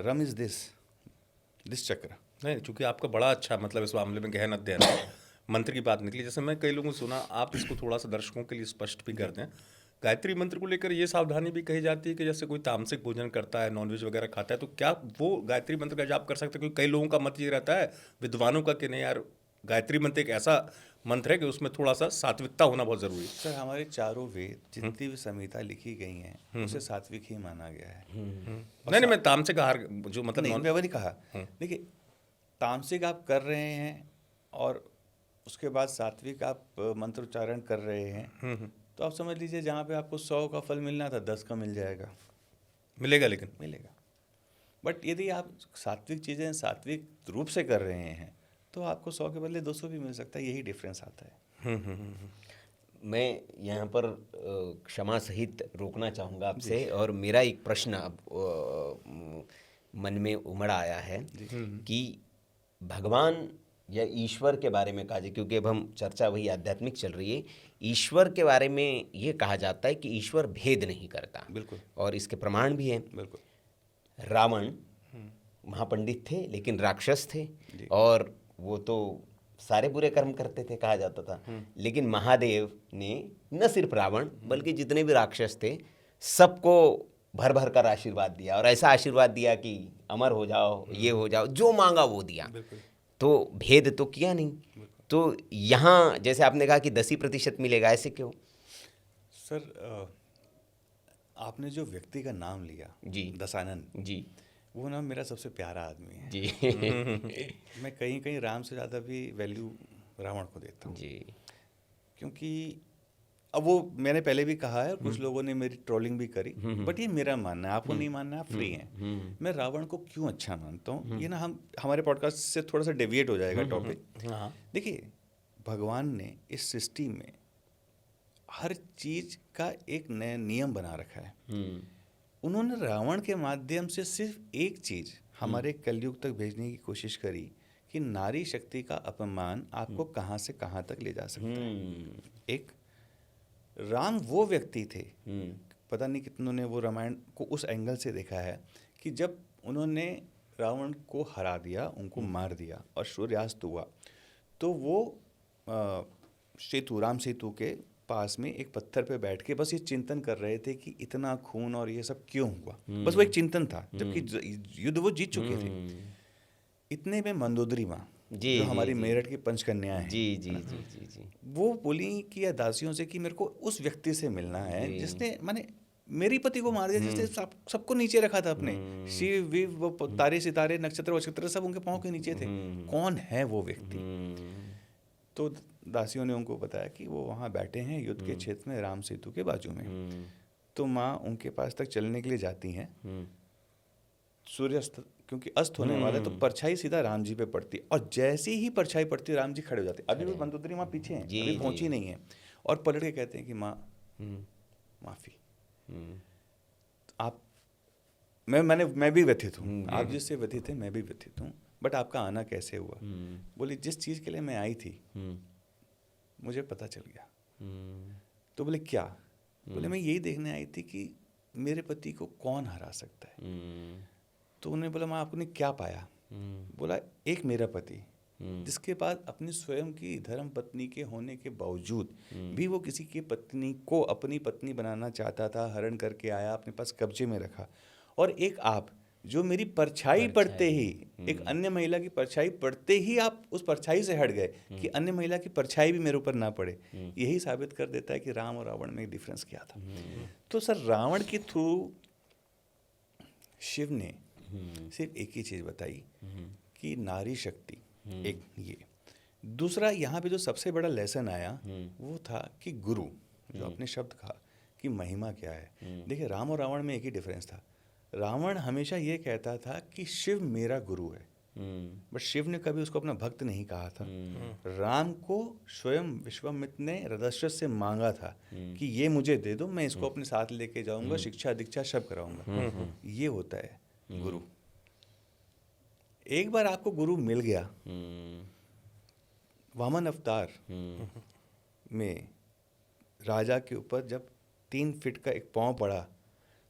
रम इज दिस चक्र। नहीं, चूंकि आपका बड़ा अच्छा मतलब इस मामले में गहन अध्ययन है, मंत्र की बात निकली। जैसे मैं कई लोगों से सुना, आप इसको थोड़ा सा दर्शकों के लिए स्पष्ट भी कर दें। गायत्री मंत्र को लेकर ये सावधानी भी कही जाती है कि जैसे कोई तामसिक भोजन करता है, नॉनवेज वगैरह खाता है, तो क्या वो गायत्री मंत्र का जाप कर सकते हैं? क्योंकि कई लोगों का मत ये रहता है, विद्वानों का, कि नहीं यार, गायत्री मंत्र एक ऐसा मंत्र है कि उसमें थोड़ा सा सात्विकता होना बहुत जरूरी है। सर, हमारे चारों वेद जितनी भी संहिता लिखी गई हैं उसे सात्विक ही माना गया है। नहीं, मैं तामसिक आहार जो मतलब नहीं, मैं वो नहीं कहा। देखिए, तामसिक आप कर रहे हैं और उसके बाद सात्विक आप मंत्र उच्चारण कर रहे हैं, तो आप समझ लीजिए जहाँ पे आपको 100 का फल मिलना था 10 का मिल जाएगा। मिलेगा, लेकिन मिलेगा। बट यदि आप सात्विक चीज़ें सात्विक रूप से कर रहे हैं तो आपको 100 के बदले 200 भी मिल सकता है। यही डिफरेंस आता है। मैं यहाँ पर क्षमा सहित रोकना चाहूँगा आपसे, और मेरा एक प्रश्न अब मन में उमड़ आया है कि भगवान या ईश्वर के बारे में कहा जाए, क्योंकि अब हम चर्चा वही आध्यात्मिक चल रही है। ईश्वर के बारे में ये कहा जाता है कि ईश्वर भेद नहीं करता, बिल्कुल, और इसके प्रमाण भी हैं। बिल्कुल। रावण महापंडित थे लेकिन राक्षस थे, और वो तो सारे बुरे कर्म करते थे कहा जाता था। लेकिन महादेव ने न सिर्फ रावण बल्कि जितने भी राक्षस थे सबको भर भर कर आशीर्वाद दिया, और ऐसा आशीर्वाद दिया कि अमर हो जाओ, ये हो जाओ, जो मांगा वो दिया। तो भेद तो किया नहीं। तो यहाँ जैसे आपने कहा कि 10% मिलेगा, ऐसे क्यों? सर, आपने जो व्यक्ति का नाम लिया जी, दशानन जी, वो ना मेरा सबसे प्यारा आदमी है जी। मैं कहीं कहीं राम से ज़्यादा भी वैल्यू रावण को देता हूँ। जी, क्योंकि अब वो मैंने पहले भी कहा है, कुछ लोगों ने मेरी ट्रोलिंग भी करी, बट ये मेरा मानना है, आपको नहीं मानना, आप फ्री हैं। मैं रावण को क्यों अच्छा मानता हूँ, ये ना हमारे पॉडकास्ट से थोड़ा सा डेविएट हो जाएगा टॉपिक। हाँ, देखिए, भगवान ने इस सृष्टि में हर चीज का एक नया नियम बना रखा है। उन्होंने रावण के माध्यम से सिर्फ एक चीज हमारे कलयुग तक भेजने की कोशिश करी कि नारी शक्ति का अपमान आपको कहाँ से कहाँ तक ले जा सकता है। एक राम वो व्यक्ति थे, पता नहीं कितनों ने वो रामायण को उस एंगल से देखा है कि जब उन्होंने रावण को हरा दिया, उनको मार दिया और सूर्यास्त हुआ, तो वो सेतु, राम सेतु के पास में एक पत्थर पे बैठ के बस ये चिंतन कर रहे थे कि इतना खून और ये सब क्यों हुआ। बस वो एक चिंतन था, जबकि युद्ध वो जीत चुके थे। इतने में मंदोदरी माँ, जो हमारी मेरठ की पंचकन्या है, जी, जी, जी, जी, जी, वो बोली कि या दासियों से कि मेरे को उस व्यक्ति से मिलना है जिसने माने मेरी पति को मार दिया, जिसने सबको नीचे रखा था अपने। शिव विव, वो तारे सितारे नक्षत्र वक्षत्र सब उनके पाँव के नीचे थे। कौन है वो व्यक्ति? तो दासियों ने उनको बताया कि वो वहाँ बैठे हैं युद्ध के क्षेत्र में, राम सेतु के बाजू में। तो माँ उनके पास तक चलने के लिए जाती हैं। सूर्यास्त क्योंकि अस्त होने वाला है, तो परछाई सीधा राम जी पे पड़ती, और जैसे ही परछाई पड़ती राम जी खड़े हो जाते। अभी भी मंदोदरी माँ पीछे हैं, अभी पहुंची नहीं है, और पलट के कहते हैं कि माँ माफी, आप मैं भी व्यथित हूँ, आप जिससे व्यथित हैं मैं भी व्यथित हूँ, बट आपका आना कैसे हुआ? बोली जिस चीज़ के लिए मैं आई थी मुझे पता चल गया। तो बोले क्या? बोले मैं यही देखने आई थी कि मेरे पति को कौन हरा सकता है। तो उन्होंने बोला माँ आपने क्या पाया? बोला एक मेरा पति जिसके पास अपनी स्वयं की धर्म पत्नी के होने के बावजूद भी वो किसी की पत्नी को अपनी पत्नी बनाना चाहता था, हरण करके आया, अपने पास कब्जे में रखा। और एक आप जो मेरी परछाई पड़ते ही, एक अन्य महिला की परछाई पड़ते ही आप उस परछाई से हट गए कि अन्य महिला की परछाई भी मेरे ऊपर ना पड़े, यही साबित कर देता है कि राम और रावण में एक डिफरेंस क्या था। तो सर रावण के थ्रू शिव ने सिर्फ एक ही चीज बताई कि नारी शक्ति, एक ये। दूसरा यहाँ पे जो सबसे बड़ा लेसन आया वो था कि गुरु, जो आपने शब्द कहा कि महिमा क्या है। देखिए राम और रावण में एक ही डिफरेंस था। रावण हमेशा ये कहता था कि शिव मेरा गुरु है, बट शिव ने कभी उसको अपना भक्त नहीं कहा था। राम को स्वयं विश्वामित्र ने रदस्यस से मांगा था कि ये मुझे दे दो, मैं इसको अपने साथ लेके जाऊंगा, शिक्षा दीक्षा सब कराऊंगा। ये होता है गुरु। एक बार आपको गुरु मिल गया, वामन अवतार में राजा के ऊपर जब 3 फीट का एक पाँव पड़ा,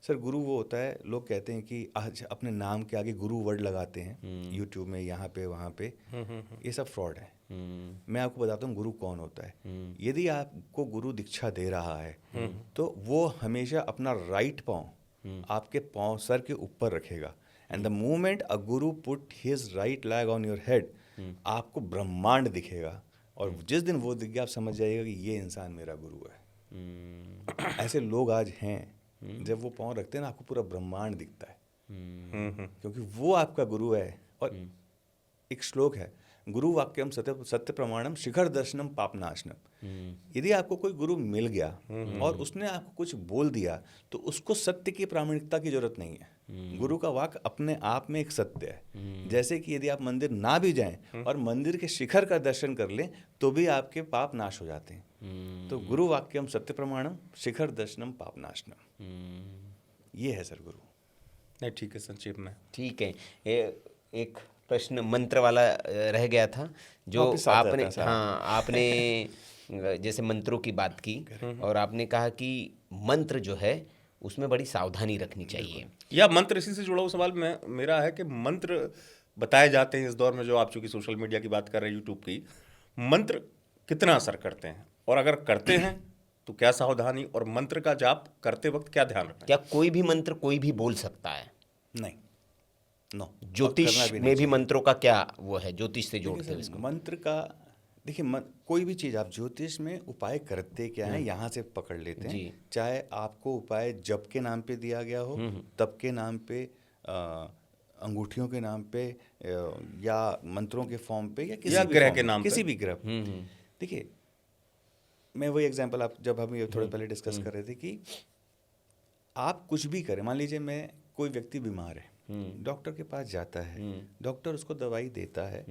सर गुरु वो होता है, लोग कहते हैं कि आज अपने नाम के आगे गुरु वर्ड लगाते हैं यूट्यूब में, यहाँ पे वहाँ पे, ये सब फ्रॉड है। मैं आपको बताता हूँ गुरु कौन होता है। यदि आपको गुरु दीक्षा दे रहा है तो वो हमेशा अपना राइट पाँव आपके पाँव सर के ऊपर रखेगा, and the moment a Guru put his right leg on your head, आपको ब्रह्मांड दिखेगा, और जिस दिन वो दिख गया आप समझ जाइएगा कि ये इंसान मेरा गुरु है। ऐसे लोग आज हैं, जब वो पाँव रखते हैं ना आपको पूरा ब्रह्मांड दिखता है, क्योंकि वो आपका गुरु है। और एक श्लोक है, गुरु वाक्यम सत्य सत्य प्रमाणम शिखर दर्शनम पापनाशनम। यदि आपको कोई गुरु मिल गया और उसने आपको कुछ बोल दिया तो उसको सत्य की प्रामाणिकता की जरूरत नहीं है। गुरु का वाक्य अपने आप में एक सत्य है। जैसे कि यदि आप मंदिर ना भी जाएं और मंदिर के शिखर का दर्शन कर लें तो भी आपके पाप नाश हो जाते हैं। तो गुरु वाक्यम सत्य प्रमाणम शिखर दर्शनम पापनाशनम, ये है सर गुरु। नहीं ठीक है, संक्षेप में ठीक है। एक प्रश्न मंत्र वाला रह गया था जो वापस आ जाता आपने, है साहब। हाँ आपने जैसे मंत्रों की बात की और आपने कहा कि मंत्र जो है उसमें बड़ी सावधानी रखनी चाहिए। या मंत्र, इसी से जुड़ा हुआ सवाल मेरा है कि मंत्र बताए जाते हैं इस दौर में, जो आप चूंकि सोशल मीडिया की बात कर रहे हैं, यूट्यूब की, मंत्र कितना असर करते हैं, और अगर करते हैं तो क्या सावधानी, और मंत्र का जाप करते वक्त क्या ध्यान रखना है? क्या कोई भी मंत्र कोई भी बोल सकता है? नहीं, नो। ज्योतिष में भी मंत्रों का क्या वो है, ज्योतिष से जोड़ते हैं इसको? मंत्र का देखिए, कोई भी चीज़ आप ज्योतिष में उपाय करते क्या है यहाँ से पकड़ लेते हैं। जी। चाहे आपको उपाय जप के नाम पे दिया गया हो, तप के नाम पे, अंगूठियों के नाम पे, या मंत्रों के फॉर्म पे, या किसी या भी ग्रह form के पे, नाम पे। किसी भी ग्रह पे। देखिए, मैं वही एग्जांपल आप जब हम ये थोड़े पहले डिस्कस कर रहे थे कि आप कुछ भी करें, मान लीजिए मैं कोई व्यक्ति बीमार है, डॉक्टर के पास जाता है, डॉक्टर उसको दवाई देता है,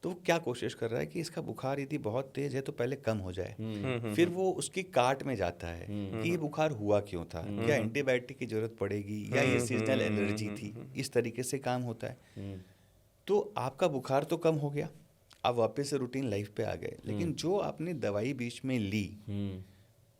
तो वो क्या कोशिश कर रहा है कि इसका बुखार यदि बहुत तेज है तो पहले कम हो जाए। फिर वो उसकी काट में जाता है कि ये बुखार हुआ क्यों था, क्या एंटीबायोटिक की जरूरत पड़ेगी, या ये सीजनल एलर्जी थी, इस तरीके से काम होता है। तो आपका बुखार तो कम हो गया, आप वापस से रूटीन लाइफ पे आ गए, लेकिन जो आपने दवाई बीच में ली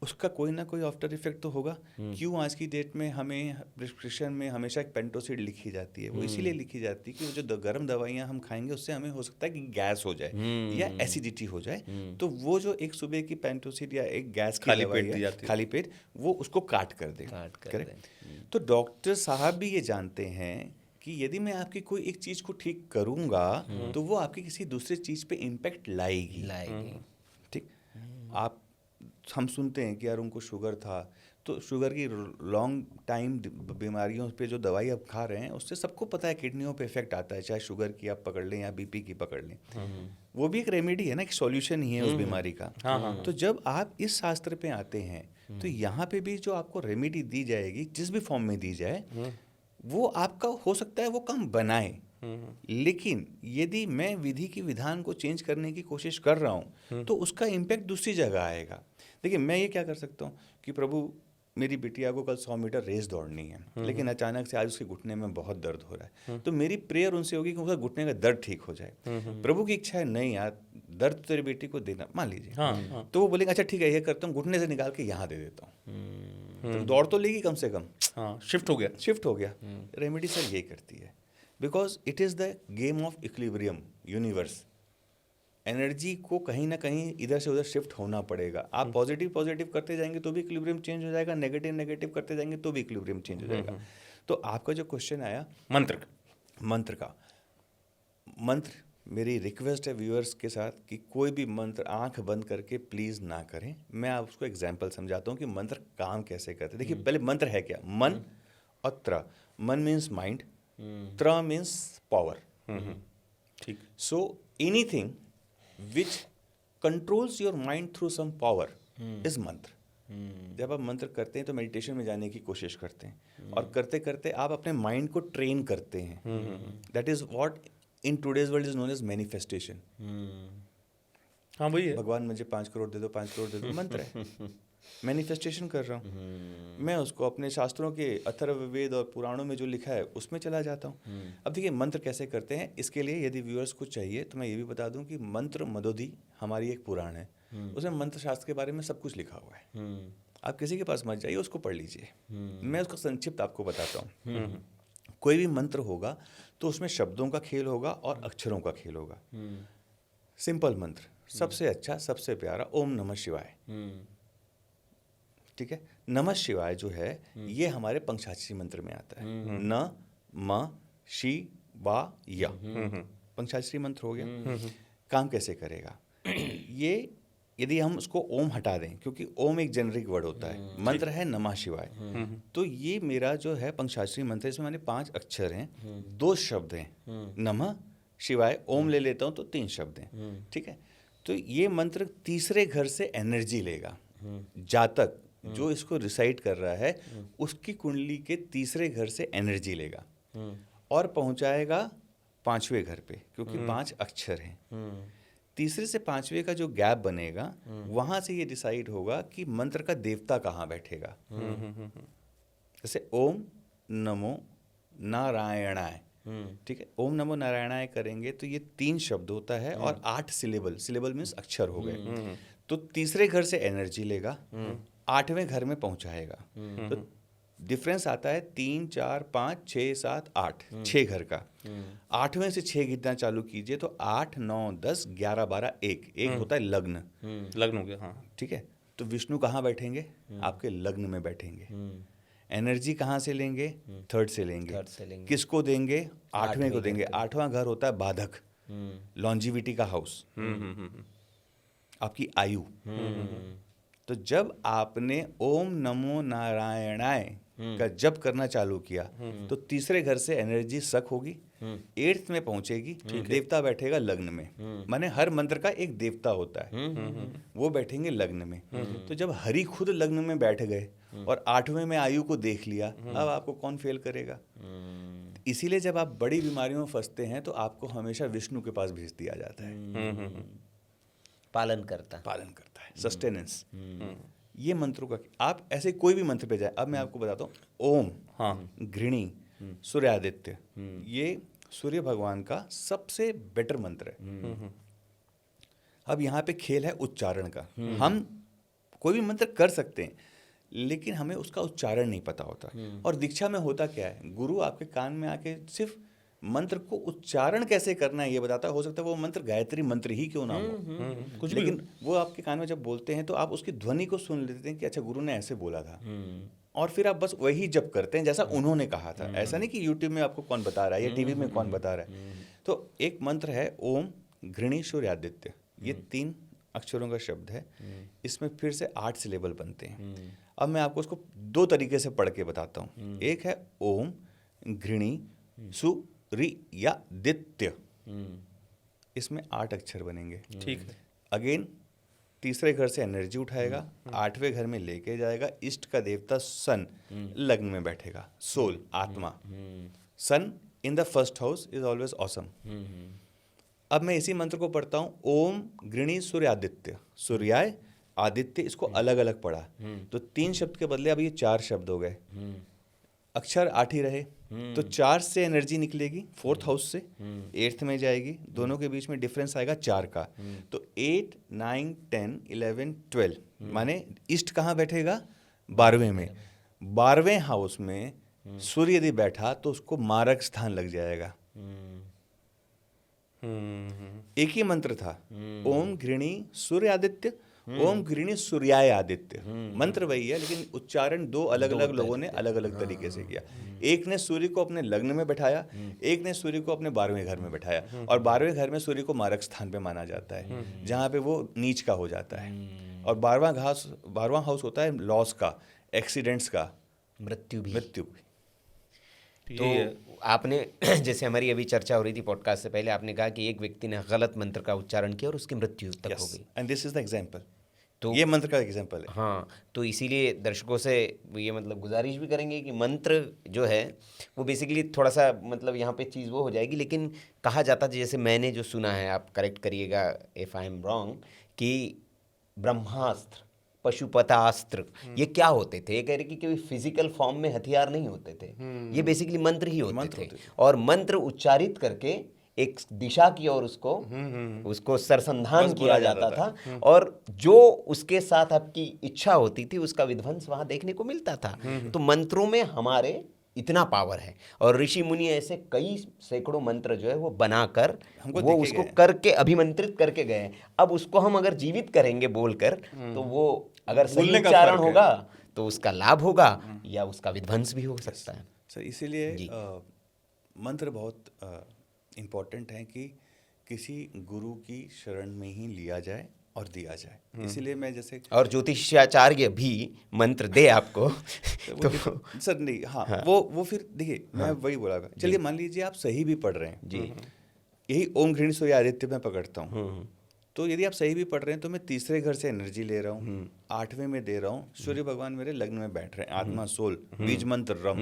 उसका कोई ना कोई आफ्टर इफेक्ट तो होगा। क्यों आज की डेट में हमें प्रिस्क्रिप्शन में हमेशा एक पेंटोसिड लिखी जाती है? वो इसीलिए लिखी जाती है कि वो जो गर्म दवाइयाँ हम खाएंगे उससे हमें हो सकता है कि गैस हो जाए या एसिडिटी हो जाए। तो वो जो एक सुबह की पेंटोसिड या एक गैस की खाली दवाई पेट दी है, जाती है। खाली पेट, वो उसको काट कर दे। करेक्ट। तो डॉक्टर साहब भी ये जानते हैं कि यदि मैं आपकी कोई एक चीज़ को ठीक करूँगा तो वो आपकी किसी दूसरे चीज़ पे इम्पैक्ट लाएगी। ठीक। आप, हम सुनते हैं कि यार उनको शुगर था, तो शुगर की लॉन्ग टाइम बीमारियों पे जो दवाई आप खा रहे हैं उससे सबको पता है किडनियों पे इफेक्ट आता है, चाहे शुगर की आप पकड़ लें या बीपी की पकड़ लें। वो भी एक रेमेडी है ना, एक सॉल्यूशन ही है उस बीमारी का। तो जब आप इस शास्त्र पे आते हैं तो यहाँ पे भी जो आपको रेमेडी दी जाएगी, जिस भी फॉर्म में दी जाए, वो आपका हो सकता है वो काम बनाए, लेकिन यदि मैं विधि की विधान को चेंज करने की कोशिश कर रहा हूँ तो उसका इम्पैक्ट दूसरी जगह आएगा। देखिए, मैं ये क्या कर सकता हूँ कि प्रभु मेरी बिटिया को कल 100 मीटर रेस दौड़नी है, लेकिन अचानक से आज उसके घुटने में बहुत दर्द हो रहा है, तो मेरी प्रेयर उनसे होगी कि उसका घुटने का दर्द ठीक हो जाए। प्रभु की इच्छा है नहीं यार, दर्द तेरी बेटी को देना, मान लीजिए, तो वो बोलेंगे अच्छा ठीक है, ये करता हूँ, घुटने से निकाल के यहाँ दे देता हूँ, तो दौड़ तो लेगी कम से कम। शिफ्ट हो गया। रेमेडी सर यही करती है, because it is the game of equilibrium universe. Energy को कहीं ना कहीं इधर से उधर शिफ्ट होना पड़ेगा। आप पॉजिटिव करते जाएंगे तो भी इक्विलिब्रियम चेंज हो जाएगा, नेगेटिव करते जाएंगे तो भी इक्विलिब्रियम चेंज हो जाएगा। तो आपका जो क्वेश्चन आया मंत्र का मंत्र, मेरी रिक्वेस्ट है व्यूअर्स के साथ कि कोई भी मंत्र आंख बंद करके प्लीज़ ना करें। मैं आपको एग्जांपल समझाता हूँ कि मंत्र काम कैसे करते हैं। देखिए पहले मंत्र है क्या, मन और त्र। मन मीन्स माइंड, त्र मीन्स पावर। ठीक। So anything which controls your mind through some power is mantra. जब आप मंत्र करते हैं तो मेडिटेशन में जाने की कोशिश करते हैं और करते करते आप अपने माइंड को ट्रेन करते हैं। That is what in today's world is known as manifestation. हाँ वही है। भगवान मुझे 5 करोड़ दे दो, 5 करोड़ दे दो, मंत्र है। मैनिफेस्टेशन कर रहा हूँ मैं, उसको अपने शास्त्रों के अथर्ववेद और पुराणों में जो लिखा है उसमें चला जाता हूँ। अब देखिए मंत्र कैसे करते हैं, इसके लिए यदि व्यूअर्स को चाहिए तो मैं ये भी बता दूं कि मंत्र मदोधी हमारी एक पुराण है, उसमें मंत्र शास्त्र के बारे में सब कुछ लिखा हुआ है। आप किसी के पास मत जाइए, उसको पढ़ लीजिए। मैं उसका संक्षिप्त आपको बताता हूँ। कोई भी मंत्र होगा तो उसमें शब्दों का खेल होगा और अक्षरों का खेल होगा। सिंपल मंत्र, सबसे अच्छा, सबसे प्यारा ओम नमः शिवाय। ठीक है, नमः शिवाय जो है ये हमारे पंचाक्षरी मंत्र में आता है। न म शि वा य, पंचाक्षरी मंत्र हो गया। काम कैसे करेगा ये, यदि हम उसको ओम हटा दें, क्योंकि ओम एक जेनरिक वर्ड होता है, मंत्र है नमः शिवाय, तो ये मेरा जो है पंचाक्षरी मंत्र, इसमें मैंने 5 अक्षर हैं, 2 शब्द हैं। नमः शिवाय, ओम ले लेता हूँ तो 3 शब्द हैं। ठीक है, तो ये मंत्र तीसरे घर से एनर्जी लेगा। जातक जो इसको रिसाइट कर रहा है उसकी कुंडली के तीसरे घर से एनर्जी लेगा और पहुंचाएगा 5वें घर पे, क्योंकि 5 अक्षर हैं। तीसरे से 5वें का जो गैप बनेगा वहां से ये डिसाइड होगा कि मंत्र का देवता कहाँ बैठेगा। जैसे ओम नमो नारायणाय, ठीक है, ओम नमो नारायणाय करेंगे तो ये 3 शब्द होता है और 8 सिलेबल मीन्स अक्षर हो गए। तो तीसरे घर से एनर्जी लेगा, 8वें घर में पहुंचाएगा। तो डिफरेंस आता है 3 4 5 6 7 8, 6 घर का। 8वें से 6 गिनना चालू कीजिए तो 8 9 10 11 12 1 होता है लग्न। लग्न हो गया। हाँ ठीक है, तो विष्णु कहाँ बैठेंगे, आपके लग्न में बैठेंगे। एनर्जी कहाँ से लेंगे, थर्ड से लेंगे। किसको देंगे, 8वें को देंगे। 8वां घर होता है बाधक, लॉन्जिविटी का हाउस, आपकी आयु। तो जब आपने ओम नमो नारायणाय का जप करना चालू किया तो तीसरे घर से एनर्जी सक होगी, 8th में पहुंचेगी, देवता बैठेगा लग्न में। माने हर मंत्र का एक देवता होता है, वो बैठेंगे लग्न में। तो जब हरि खुद लग्न में बैठ गए और 8वें में आयु को देख लिया, अब आपको कौन फेल करेगा। इसीलिए जब आप बड़ी बीमारियों में फंसते हैं तो आपको हमेशा विष्णु के पास भेज दिया जाता है। पालन करता है, सस्टेनेंस। ये मंत्रों का, आप ऐसे कोई भी मंत्र पे जाए। अब मैं आपको बताता हूँ, ओम, हाँ, घृणी, सूर्यादित्य, ये सूर्य भगवान का सबसे बेटर मंत्र है। अब यहाँ पे खेल है उच्चारण का। हम कोई भी मंत्र कर सकते हैं लेकिन हमें उसका उच्चारण नहीं पता होता। और दीक्षा में होता क्या है, गुरु आपके कान में आके सिर्फ मंत्र को उच्चारण कैसे करना है ये बताता है। हो सकता है वो मंत्र गायत्री मंत्र ही क्यों ना हो, कुछ लेकिन वो आपके कान में जब बोलते हैं तो आप उसकी ध्वनि को सुन लेते हैं कि अच्छा गुरु ने ऐसे बोला था, और फिर आप बस वही जप करते हैं जैसा उन्होंने कहा था। ऐसा नहीं कि यूट्यूब में आपको कौन बता रहा है या टीवी में कौन बता रहा है। तो एक मंत्र है ओम घृणी सूर्यादित्य, ये 3 अक्षरों का शब्द है। इसमें फिर से 8 सिलेबल बनते हैं। अब मैं आपको उसको 2 तरीके से पढ़ के बताता हूँ। एक है ओम घृणी सूर्यादित्य, इसमें 8 अक्षर बनेंगे। ठीक है, अगेन तीसरे घर से एनर्जी उठाएगा, 8वें घर में लेके जाएगा। इष्ट का देवता सन लग्न में बैठेगा, सोल, आत्मा। Sun in the first house is always awesome. अब मैं इसी मंत्र को पढ़ता हूँ, ओम घृणी सूर्यादित्य, सूर्याय आदित्य, इसको अलग अलग पढ़ा तो 3 शब्द के बदले अब ये 4 शब्द हो गए। अक्षर 8 ही रहे तो 4 से एनर्जी निकलेगी 4th हाउस से, 8th में जाएगी। दोनों के बीच में डिफरेंस आएगा 4 का। तो 8 9 10 11 12 माने इष्ट कहाँ बैठेगा, 12वें में। 12वें हाउस में सूर्य यदि बैठा तो उसको मारक स्थान लग जाएगा। एक ही मंत्र था, ओम घृणी सूर्यादित्य ओम गृणी सूर्याय आदित्य, मंत्र वही है लेकिन उच्चारण दो अलग अलग लोगों ने अलग अलग तरीके से किया। एक ने सूर्य को अपने लग्न में बैठाया, एक ने सूर्य को अपने 12वें घर में बैठाया, और 12वें घर में सूर्य को मारक स्थान पे माना जाता है, जहाँ पे वो नीच का हो जाता है। और 12वां हाउस होता है लॉस का, एक्सीडेंट्स का, मृत्यु भी। तो आपने जैसे हमारी अभी चर्चा हो रही थी पॉडकास्ट से पहले, आपने कहा कि एक व्यक्ति ने गलत मंत्र का उच्चारण किया और उसकी मृत्यु तक हो गई। And this is the example, तो ये मंत्र का एग्जांपल है। हाँ, तो इसीलिए दर्शकों से ये मतलब गुजारिश भी करेंगे कि मंत्र जो है वो बेसिकली थोड़ा सा मतलब यहाँ पे चीज़ वो हो जाएगी, लेकिन कहा जाता है जैसे मैंने जो सुना है, आप करेक्ट करिएगा इफ़ आई एम रॉन्ग, कि ब्रह्मास्त्र, पशुपतास्त्र, ये क्या होते थे? ये कह रहे कि कोई फिजिकल फॉर्म में हथियार नहीं होते थे, ये बेसिकली मंत्र ही होते थे। और मंत्र उच्चारित करके एक दिशा की ओर उसको सरसंधान किया जाता था, और जो उसके साथ आपकी इच्छा होती थी उसका विध्वंस वहां देखने को मिलता था। तो मंत्रों में हमारे इतना पावर है, और ऋषि मुनि ऐसे कई सैकड़ों मंत्र जो है वो बनाकर वो उसको करके अभिमंत्रित करके गए। अब उसको हम अगर जीवित करेंगे बोलकर, तो वो अगर सही उच्चारण होगा तो उसका लाभ होगा या उसका विध्वंस भी हो सकता है। सर इसीलिए मंत्र बहुत इम्पोर्टेंट है कि किसी गुरु की शरण में ही लिया जाए और दिया जाए। इसीलिए मैं जैसे, और ज्योतिषाचार्य भी मंत्र दे आपको तो सर नहीं, हाँ, वो फिर देखिए, मैं वही बोला, चलिए मान लीजिए आप सही भी पढ़ रहे हैं जी, यही ओम गृणी सूर्य आदित्य में पकड़ता हूँ, तो यदि आप सही भी पढ़ रहे हैं तो मैं तीसरे घर से एनर्जी ले रहा हूँ, 8वें में दे रहा हूँ, सूर्य भगवान मेरे लग्न में बैठ रहे हैं, आत्मा सोल बीज मंत्र रम।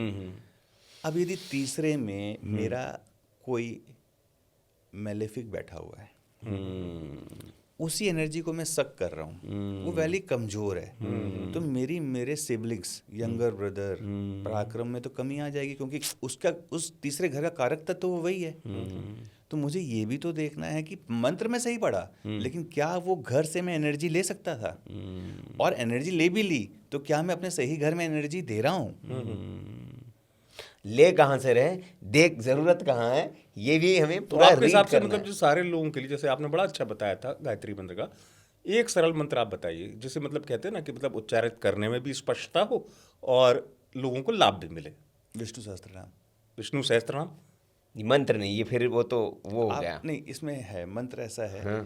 अब यदि तीसरे में मेरा कोई मेलेफिक बैठा हुआ है, उसी एनर्जी को मैं सक कर रहा हूँ, वो वैली कमजोर है, तो मेरे सिबलिंग्स, यंगर ब्रदर, पराक्रम में तो कमी आ जाएगी, क्योंकि उसका उस तीसरे घर का कारक तत्व तो वो वही है। तो मुझे ये भी तो देखना है कि मंत्र में सही पढ़ा, लेकिन क्या वो घर से मैं एनर्जी ले सकता था, और एनर्जी ले भी ली तो क्या मैं अपने सही घर में एनर्जी दे रहा हूँ? ले कहाँ से रहे, देख जरूरत कहाँ है, ये भी हमें तो पूरा आपके रीड हिसाब से करना मतलब है। जो सारे लोगों के लिए, जैसे आपने बड़ा अच्छा बताया था गायत्री मंत्र का, एक सरल मंत्र आप बताइए जिसे मतलब कहते हैं ना कि मतलब उच्चारित करने में भी स्पष्टता हो और लोगों को लाभ भी मिले। विष्णु सहस्त्रनाम। विष्णु सहस्त्रनाम मंत्र नहीं, ये फिर वो तो वो हो गया। नहीं, इसमें है मंत्र ऐसा है,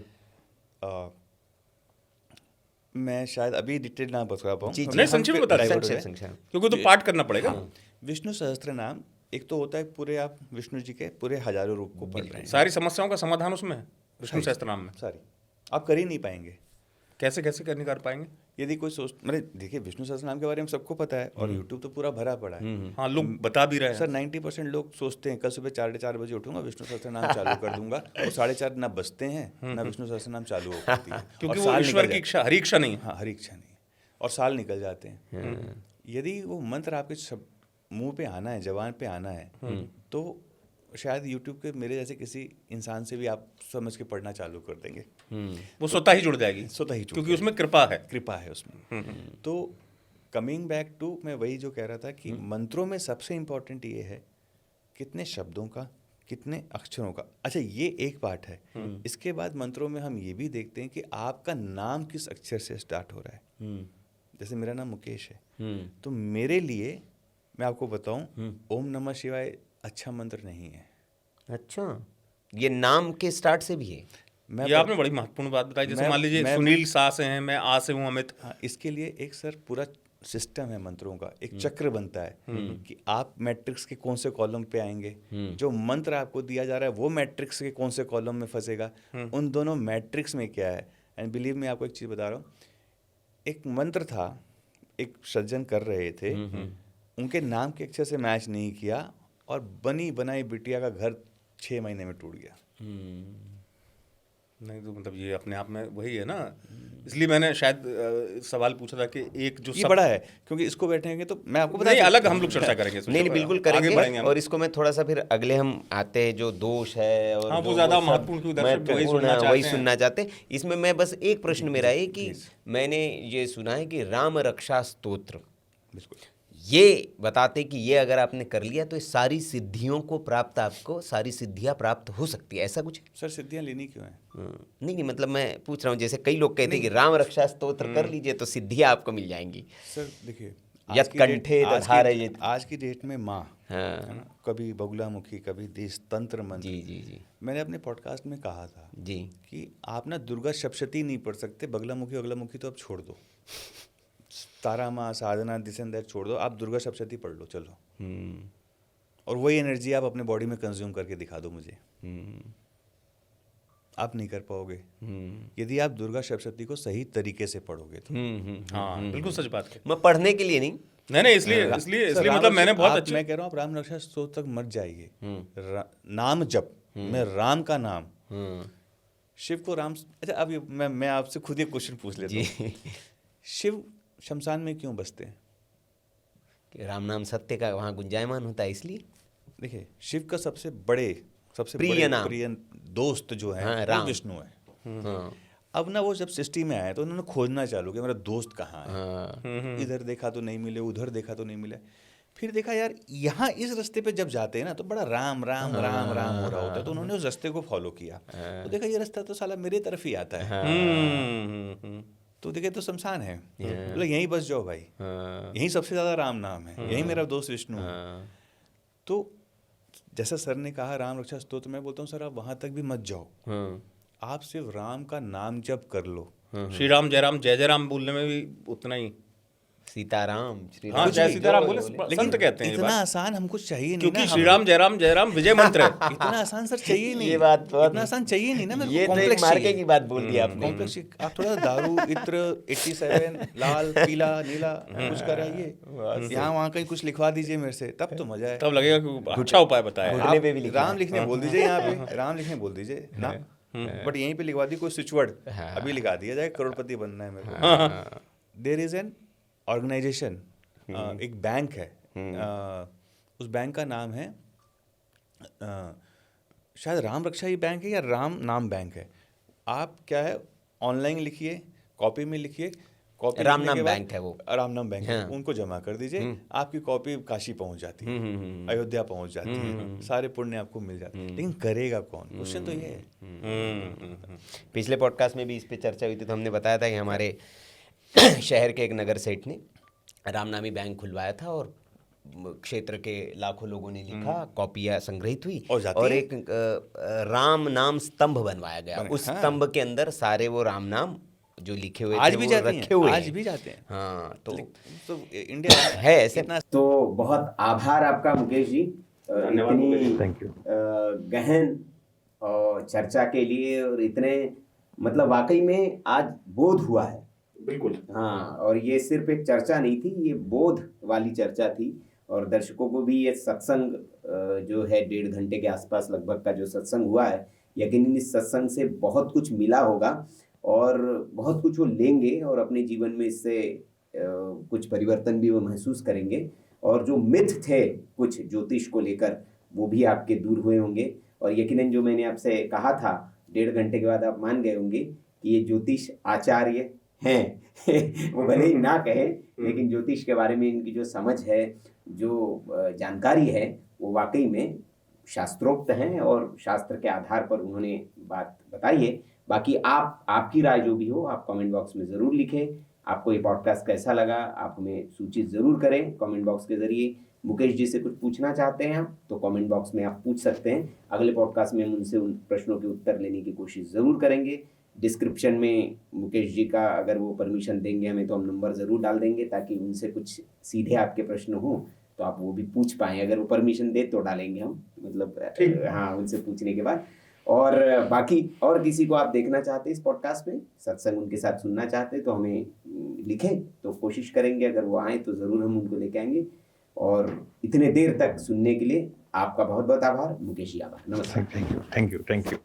मैं शायद अभी डिटेल ना बता पाऊँ, नहीं, संक्षेप में बता दीजिए, संक्षेप। क्योंकि तो पाठ करना पड़ेगा। विष्णु सहस्त्रनाम एक तो होता है पूरे, आप विष्णु जी के पूरे हजारों रूप को पढ़ रहे हैं, सारी समस्याओं का समाधान उसमें है विष्णु सहस्त्रनाम में। सारी आप कर ही नहीं पाएंगे। कैसे कैसे करने कर पाएंगे? यदि कोई सोच, मैंने देखिए विष्णु सहस्त्रनाम के बारे में सबको पता है, और यूट्यूब तो पूरा भरा पड़ा है। हाँ, लोग बता भी रहे हैं। सर 90% लोग सोचते हैं कल सुबह 4:30 बजे उठूंगा, विष्णु सहस्त्रनाम चालू कर दूंगा, और 4:30 ना बजते हैं ना विष्णु सहस्त्रनाम चालू हो पाती है, क्योंकि वो ईश्वर की इच्छा, हरी इच्छा नहीं है। हाँ, हरी इच्छा नहीं, और साल निकल जाते हैं। यदि वो मंत्र आपके मुंह पे आना है, जबान पे आना है, तो शायद यूट्यूब के मेरे जैसे किसी इंसान से भी आप समझ के पढ़ना चालू कर देंगे, वो स्वतः ही जुड़ जाएगी, स्वतः ही, क्योंकि उसमें कृपा है। कृपा है उसमें। तो कमिंग बैक टू, मैं वही जो कह रहा था कि मंत्रों में सबसे इम्पोर्टेंट ये है कितने शब्दों का, कितने अक्षरों का। अच्छा, ये एक पार्ट है। इसके बाद मंत्रों में हम ये भी देखते हैं कि आपका नाम किस अक्षर से स्टार्ट हो रहा है। जैसे मेरा नाम मुकेश है, तो मेरे लिए मैं आपको बताऊं, ओम नमः शिवाय अच्छा मंत्र नहीं है। अच्छा, ये नाम के स्टार्ट से भी है। ये आपने बड़ी महत्वपूर्ण बात बताई। जैसे मान लीजिए सुनील सा से हैं, मैं आ से हूँ अमित। हाँ, इसके लिए एक सर पूरा सिस्टम है मंत्रों का, एक चक्र बनता है कि आप मैट्रिक्स के कौन से कॉलम पे आएंगे, जो मंत्र आपको दिया जा रहा है वो मैट्रिक्स के कौन से कॉलम में फंसेगा, उन दोनों मैट्रिक्स में क्या है। एंड बिलीव मैं आपको एक चीज़ बता रहा हूँ, एक मंत्र था, एक सज्जन कर रहे थे, उनके नाम के अक्षर से मैच नहीं किया, और बनी बनाई बिटिया का घर 6 महीने में टूट गया। नहीं तो मतलब ये अपने आप में वही है ना, इसलिए मैंने शायद सवाल पूछा था कि एक जो ये बड़ा है, क्योंकि इसको बैठेंगे तो मैं आपको नहीं, अलग हम लोग चर्चा करेंगे। नहीं, बिल्कुल करेंगे। और इसको मैं थोड़ा सा फिर अगले हम आते हैं जो दोष है, और हाँ, वो ज़्यादा महत्वपूर्ण वही सुनना चाहते हैं। इसमें मैं बस एक प्रश्न मेरा है कि मैंने ये सुना है कि राम रक्षा स्तोत्र, ये बताते कि ये अगर आपने कर लिया तो ये सारी सिद्धियों को प्राप्त, आपको सारी सिद्धियां प्राप्त हो सकती है, ऐसा कुछ? सर सिद्धियाँ लेनी क्यों है? नहीं, मतलब मैं पूछ रहा हूँ, जैसे कई लोग कहते हैं कि राम रक्षा स्तोत्र कर लीजिए तो सिद्धियां आपको मिल जाएंगी। सर देखिए, यत कंठे दधारये। आज की डेट में माँ है ना, कभी बगुलामुखी, कभी देश तंत्र मंत्र। जी जी जी मैंने अपने पॉडकास्ट में कहा था जी। कि आप ना दुर्गा सप्तशती नहीं पढ़ सकते, बगलामुखी तो आप छोड़ दो, तारा माँ, साधना, दिस एंड दैट छोड़ दो, आप दुर्गा सप्तशती पढ़ लो चलो, और वही एनर्जी आप अपने बॉडी में कंज्यूम करके दिखा दो मुझे। आप नहीं कर पाओगे यदि आप दुर्गा सप्तशती को सही तरीके से पढ़ोगे तो। हाँ, बिल्कुल सच बात है। मैं पढ़ने के लिए नहीं, नहीं इसलिए मतलब मैंने बहुत अच्छे, मैं कह रहा हूँ आप राम रक्षा स्तोत्र तक मत जाइए। नाम जप में राम का नाम, शिव को राम। अच्छा, अब मैं आपसे खुद ही क्वेश्चन पूछ लेता हूँ, शिव शमशान में क्यों बसते हैं? कि राम नाम सत्य का वहाँ गुंजायमान होता है, इसलिए। देखिए, शिव का सबसे बड़े प्रिय नाम, प्रिय दोस्त जो है, हाँ, वो राम। विष्णु है। हाँ अब ना वो जब सृष्टि में आए तो उन्होंने खोजना चालू किया, मेरा दोस्त कहाँ है। हाँ इधर देखा तो नहीं मिले, उधर देखा तो नहीं मिले, फिर देखा यार यहाँ इस रास्ते पे जब जाते हैं ना तो बड़ा राम राम राम राम हो रहा होता है, तो उन्होंने उस रास्ते को फॉलो किया। तो देखा ये रास्ता तो साला मेरे तरफ ही आता है। तो देखे तो शमशान है, बोले यहीं बस जाओ भाई, यहीं सबसे ज्यादा राम नाम है, यहीं मेरा दोस्त विष्णु है। तो जैसा सर ने कहा राम रक्षा स्तोत्र, मैं बोलता हूँ सर आप वहां तक भी मत जाओ, आप सिर्फ राम का नाम जप कर लो। श्री राम जय जय राम बोलने में भी उतना ही, सीताराम श्री हाँ, राम, जय सीताराम बोले, लेकिन संत कहते हैं ये इतना बात। आसान हमको चाहिए नहीं क्योंकि ना, श्री राम जय राम विजय मंत्र है। इतना आसान सर चाहिए नहीं, ये बात बहुत, इतना आसान चाहिए नहीं ना, मेरे ये को तो एक कॉम्प्लेक्स मार्के चाहिए। की बात बोल दी आपने। कॉम्प्लेक्स, आप थोड़ा दारू, इत्र, 87, लाल, पीला, नीला कुछ कराइए, यहाँ वहाँ कहीं कुछ लिखवा दीजिए मेरे से, तब तो मजा है। तब लगेगा कि अच्छा उपाय बताया। घुटने पे भी लिखना राम है। लिखने बोल दीजिए, यहाँ पे राम लिखने बोल दीजिए ना, बट यहीं पे लिखवा दी कोई स्विच वर्ड, अभी लिखा दिया जाए करोड़पति बनना है मेरे को। देयर इज एन ऑर्गेनाइजेशन, एक बैंक है, उस बैंक का नाम है शायद राम रक्षा ही बैंक है या राम नाम बैंक है। आप क्या है, ऑनलाइन लिखिए, कॉपी में लिखिए, कॉपी राम लिखने नाम के बाद- बैंक है वो। राम नाम बैंक है, हाँ। उनको जमा कर दीजिए, आपकी कॉपी काशी पहुंच जाती है, अयोध्या पहुंच जाती है, सारे पुण्य आपको मिल जाते हैं। लेकिन करेगा कौन, क्वेश्चन तो ये है। पिछले पॉडकास्ट में भी इस पे चर्चा हुई थी, तो हमने बताया था कि हमारे शहर के एक नगर सेठ ने रामनामी बैंक खुलवाया था और क्षेत्र के लाखों लोगों ने लिखा, कॉपियाँ संग्रहित हुई और एक राम नाम स्तंभ बनवाया गया। उस स्तंभ के अंदर सारे वो राम नाम जो लिखे हुए आज थे भी वो जाते रखे हुए हैं, आज हैं। भी जाते हैं। हाँ, तो इंडिया है ऐसे। तो बहुत आभार आपका मुकेश जी, इतनी थैंक यू गहन और चर्चा के लिए, और इतने मतलब वाकई में आज बोध हुआ है। बिल्कुल, हाँ, और ये सिर्फ एक चर्चा नहीं थी, ये बोध वाली चर्चा थी। और दर्शकों को भी ये सत्संग जो है 1.5 घंटे के आसपास लगभग का जो सत्संग हुआ है, यकीनन इस सत्संग से बहुत कुछ मिला होगा और बहुत कुछ वो लेंगे और अपने जीवन में इससे कुछ परिवर्तन भी वो महसूस करेंगे। और जो मिथ थे कुछ ज्योतिष को लेकर, वो भी आपके दूर हुए होंगे। और यकीनन जो मैंने आपसे कहा था 1.5 घंटे के बाद आप मान गए होंगे कि ये ज्योतिष आचार्य हैं। वो भले ही ना कहे, लेकिन ज्योतिष के बारे में इनकी जो समझ है, जो जानकारी है, वो वाकई में शास्त्रोक्त हैं और शास्त्र के आधार पर उन्होंने बात बताई है। बाकी आपकी राय जो भी हो, आप कमेंट बॉक्स में ज़रूर लिखें। आपको ये पॉडकास्ट कैसा लगा, आप हमें सूचित ज़रूर करें कमेंट बॉक्स के ज़रिए। मुकेश जी से कुछ पूछना चाहते हैं आप, तो कमेंट बॉक्स में आप पूछ सकते हैं। अगले पॉडकास्ट में हम उनसे उन प्रश्नों के उत्तर लेने की कोशिश ज़रूर करेंगे। डिस्क्रिप्शन में मुकेश जी का अगर वो परमिशन देंगे हमें, तो हम नंबर ज़रूर डाल देंगे, ताकि उनसे कुछ सीधे आपके प्रश्न हों तो आप वो भी पूछ पाएँ। अगर वो परमिशन दे तो डालेंगे हम, मतलब हाँ, उनसे पूछने के बाद। और बाकी और किसी को आप देखना चाहते हैं इस पॉडकास्ट में, सत्संग उनके साथ सुनना चाहते हैं, तो हमें लिखें, तो कोशिश करेंगे अगर वो आएँ तो ज़रूर हम उनको लेके आएंगे। और इतने देर तक सुनने के लिए आपका बहुत बहुत आभार मुकेश जी, आभार, नमस्कार। Thank you.